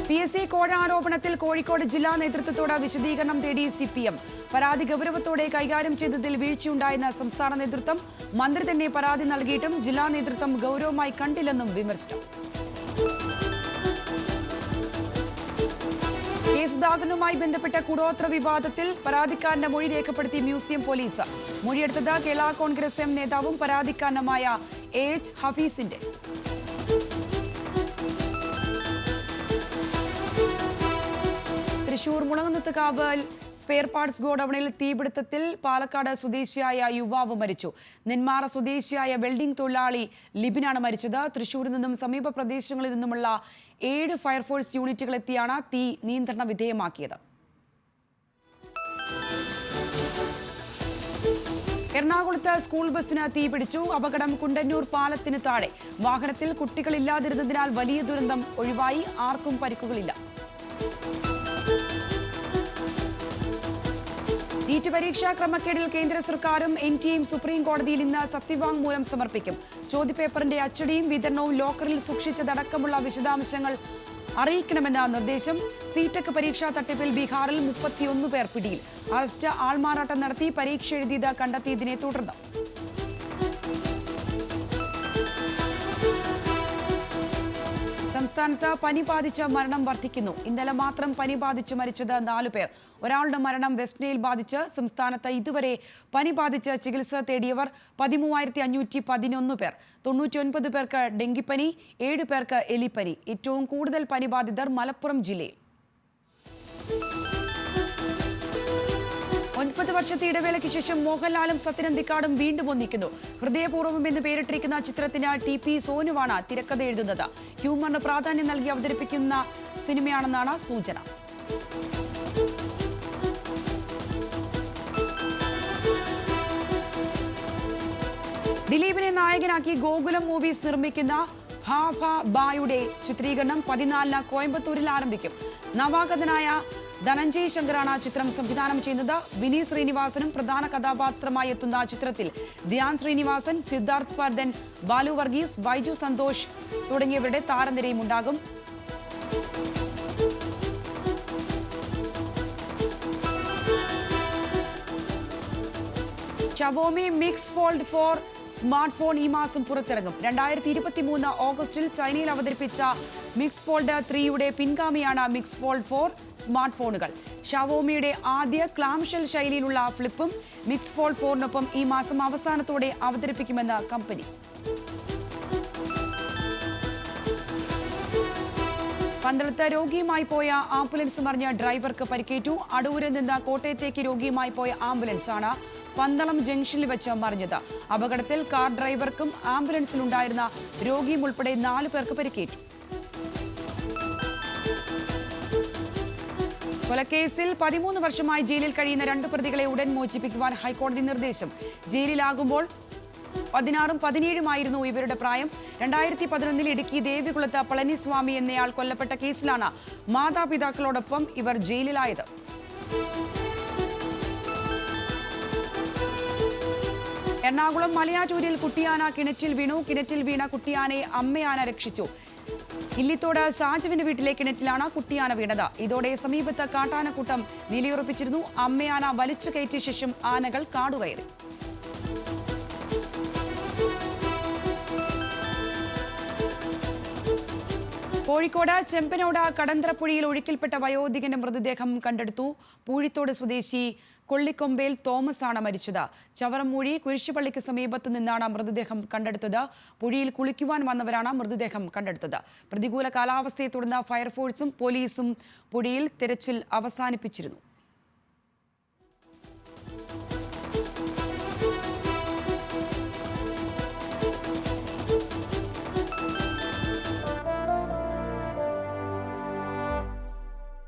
[SPEAKER 1] PSC കോഴ ആരോപണത്തിൽ കോഴിക്കോട് ജില്ലാ നേതൃത്വത്തോട് വിശദീകരണം തേടി CPM. പരാതി ഗൗരവത്തോടെ കൈകാര്യം ചെയ്തതിൽ വീഴ്ചയുണ്ടായെന്ന സംസ്ഥാന നേതൃത്വം. മന്ത്രി തന്നെ പരാതി നൽകിയിട്ടും ജില്ലാ നേതൃത്വം ഗൗരവമായി കണ്ടില്ലെന്നും വിമർശനം. സുധാകരനുമായി ബന്ധപ്പെട്ട കൂടോത്ര വിവാദത്തിൽ പരാതിക്കാരന്റെ മൊഴി രേഖപ്പെടുത്തി മ്യൂസിയം പോലീസ്. മൊഴിയെടുത്തത് കേരള കോൺഗ്രസ് M നേതാവും പരാതിക്കാരനുമായ AH ഹഫീസിന്റെ. തൃശൂർ മുളങ്ങുന്നത്തുകാവ് സ്പെയർ പാർട്സ് ഗോഡൌണിൽ തീപിടുത്തത്തിൽ പാലക്കാട് സ്വദേശിയായ യുവാവ് മരിച്ചു. നെന്മാറ സ്വദേശിയായ വെൽഡിംഗ് തൊഴിലാളി ലിബിനാണ് മരിച്ചത്. തൃശൂരിൽ നിന്നും സമീപ പ്രദേശങ്ങളിൽ നിന്നുമുള്ള 7 ഫയർഫോഴ്സ് യൂണിറ്റുകൾ എത്തിയാണ് തീ നിയന്ത്രണ വിധേയമാക്കിയത്. എറണാകുളത്ത് സ്കൂൾ ബസിന് തീപിടിച്ചു. അപകടം കുണ്ടന്നൂർ പാലത്തിന് താഴെ. വാഹനത്തിൽ കുട്ടികളില്ലാതിരുന്നതിനാൽ വലിയ ദുരന്തം ഒഴിവായി. ആർക്കും പരിക്കുകളില്ല. നീറ്റ് പരീക്ഷാ ക്രമക്കേടിൽ കേന്ദ്ര സർക്കാരും എൻടിഎയും സുപ്രീം കോടതിയിൽ ഇന്ന് സത്യവാങ്മൂലം സമർപ്പിക്കും. ചോദ്യപേപ്പറിന്റെ അച്ചടിയും വിതരണവും ലോക്കറിൽ സൂക്ഷിച്ചതടക്കമുള്ള വിശദാംശങ്ങൾ അറിയിക്കണമെന്ന നിർദ്ദേശം. സിടെക് പരീക്ഷാ തട്ടിപ്പിൽ ബീഹാറിൽ 31 പേർ പിടിയിൽ. അറസ്റ്റ് ആൾമാറാട്ടം നടത്തി പരീക്ഷ എഴുതിയത് കണ്ടെത്തിയതിനെ തുടർന്ന്. സംസ്ഥാനത്ത് പനി ബാധിച്ച് മരണം വർദ്ധിക്കുന്നു. ഇന്നലെ മാത്രം പനി ബാധിച്ച് മരിച്ചത് 4 പേർ. ഒരാളുടെ മരണം വെസ്റ്റ് നൈൽ ബാധിച്ച്. സംസ്ഥാനത്ത് ഇതുവരെ പനി ബാധിച്ച് ചികിത്സ തേടിയവർ 13,511 പേർ. 99 പേർക്ക് ഡെങ്കിപ്പനി, 7 പേർക്ക് എലിപ്പനി. ഏറ്റവും കൂടുതൽ പനി ബാധിതർ മലപ്പുറം ജില്ലയിൽ. 9 വർഷത്തെ ഇടവേളയ്ക്ക് ശേഷം മോഹൻലാലും സത്യനന്ദിക്കാടും വീണ്ടും ഒന്നിക്കുന്നു. ഹൃദയപൂർവ്വം എന്ന് പേരിട്ടിരിക്കുന്ന ചിത്രത്തിന് TP സോനുവാണ് തിരക്കഥ എഴുതുന്നത്. ഹ്യൂമറിന് പ്രാധാന്യം നൽകി അവതരിപ്പിക്കുന്ന സിനിമയാണെന്നാണ് സൂചന. ദിലീപിനെ നായകനാക്കി ഗോകുലം മൂവീസ് നിർമ്മിക്കുന്ന ഭാഭ ബായുടെ ചിത്രീകരണം 14-ന് കോയമ്പത്തൂരിൽ ആരംഭിക്കും. നവാഗതനായ ധനഞ്ജയ് ശങ്കറാണ് ചിത്രം സംവിധാനം ചെയ്യുന്നത്. വിനീത് ശ്രീനിവാസനും പ്രധാന കഥാപാത്രമായി എത്തുന്ന ചിത്രത്തിൽ ധ്യാൻ ശ്രീനിവാസൻ, സിദ്ധാർത്ഥ് വർദ്ധൻ, ബാലു വർഗീസ്, ബൈജു സന്തോഷ് തുടങ്ങിയവരുടെ താരനിരയും ഉണ്ടാകും. Xiaomi mix fold 4 smartphone ഈ മാസം പുറത്തിറങ്ങും. 2023 ഓഗസ്റ്റിൽ ചൈനയിൽ അവതരിപ്പിച്ച മിക്സ് ഫോൾഡ് 3യുടെ പിൻഗാമിയാണ് മിക്സ് ഫോൾഡ് 4 സ്മാർട്ട് ഫോണുകൾ. ഷവോമിയുടെ ആദ്യ ക്ലാംഷെൽ ശൈലിയിലുള്ള ഫ്ലിപ്പും മിക്സ് ഫോൾഡ് 4നൊപ്പം ഈ മാസം അവസാനത്തോടെ അവതരിപ്പിക്കുമെന്ന് കമ്പനി. പന്തളത്ത് രോഗിയുമായി പോയ ആംബുലൻസ് മറിഞ്ഞ ഡ്രൈവർക്ക് പരിക്കേറ്റു. അടൂരിൽ നിന്ന് കോട്ടയത്തേക്ക് രോഗിയുമായി പോയ ആംബുലൻസാണ് പന്തളം ജംഗ്ഷനിൽ വെച്ച് മറിഞ്ഞത്. അപകടത്തിൽ കാർ ഡ്രൈവർക്കും ആംബുലൻസിലുണ്ടായിരുന്ന രോഗിയും ഉൾപ്പെടെ 4 പേർക്ക് പരിക്കേറ്റു. കൊലക്കേസിൽ 13 വർഷമായി ജയിലിൽ കഴിയുന്ന 2 പ്രതികളെ ഉടൻ മോചിപ്പിക്കുവാൻ ഹൈക്കോടതി നിർദ്ദേശം. ജയിലിലാകുമ്പോൾ 16ഉം 17ഉമായിരുന്നു ഇവരുടെ പ്രായം. 2011 ഇടുക്കി ദേവികുളത്ത് പളനിസ്വാമി എന്നയാൾ കൊല്ലപ്പെട്ട കേസിലാണ് മാതാപിതാക്കളോടൊപ്പം ഇവർ ജയിലിലായത്. എറണാകുളം മലയാറ്റൂരിൽ കുട്ടിയാന കിണറ്റിൽ വീണു. കിണറ്റിൽ വീണ കുട്ടിയാനയെ അമ്മയാന രക്ഷിച്ചു. ഇല്ലിത്തോട് സാജുവിന്റെ വീട്ടിലെ കിണറ്റിലാണ് കുട്ടിയാന വീണത്. ഇതോടെ സമീപത്ത് കാട്ടാനക്കൂട്ടം നിലയുറപ്പിച്ചിരുന്നു. അമ്മയാന വലിച്ചു കയറ്റിയ ശേഷം ആനകൾ കാടുകയറി. കോഴിക്കോട് ചെമ്പനോട് കടന്തറപ്പുഴയിൽ ഒഴുക്കിൽപ്പെട്ട വയോധികന്റെ മൃതദേഹം കണ്ടെടുത്തു. പൂഴിത്തോട് സ്വദേശി കൊള്ളിക്കൊമ്പേൽ തോമസ് ആണ് മരിച്ചത്. ചവറമൂഴി കുരിശുപള്ളിക്ക് സമീപത്ത് നിന്നാണ് മൃതദേഹം കണ്ടെടുത്തത്. പുഴയിൽ കുളിക്കുവാൻ വന്നവരാണ് മൃതദേഹം കണ്ടെടുത്തത്. പ്രതികൂല കാലാവസ്ഥയെ തുടർന്ന് ഫയർഫോഴ്സും പോലീസും പുഴയിൽ തെരച്ചിൽ അവസാനിപ്പിച്ചിരുന്നു.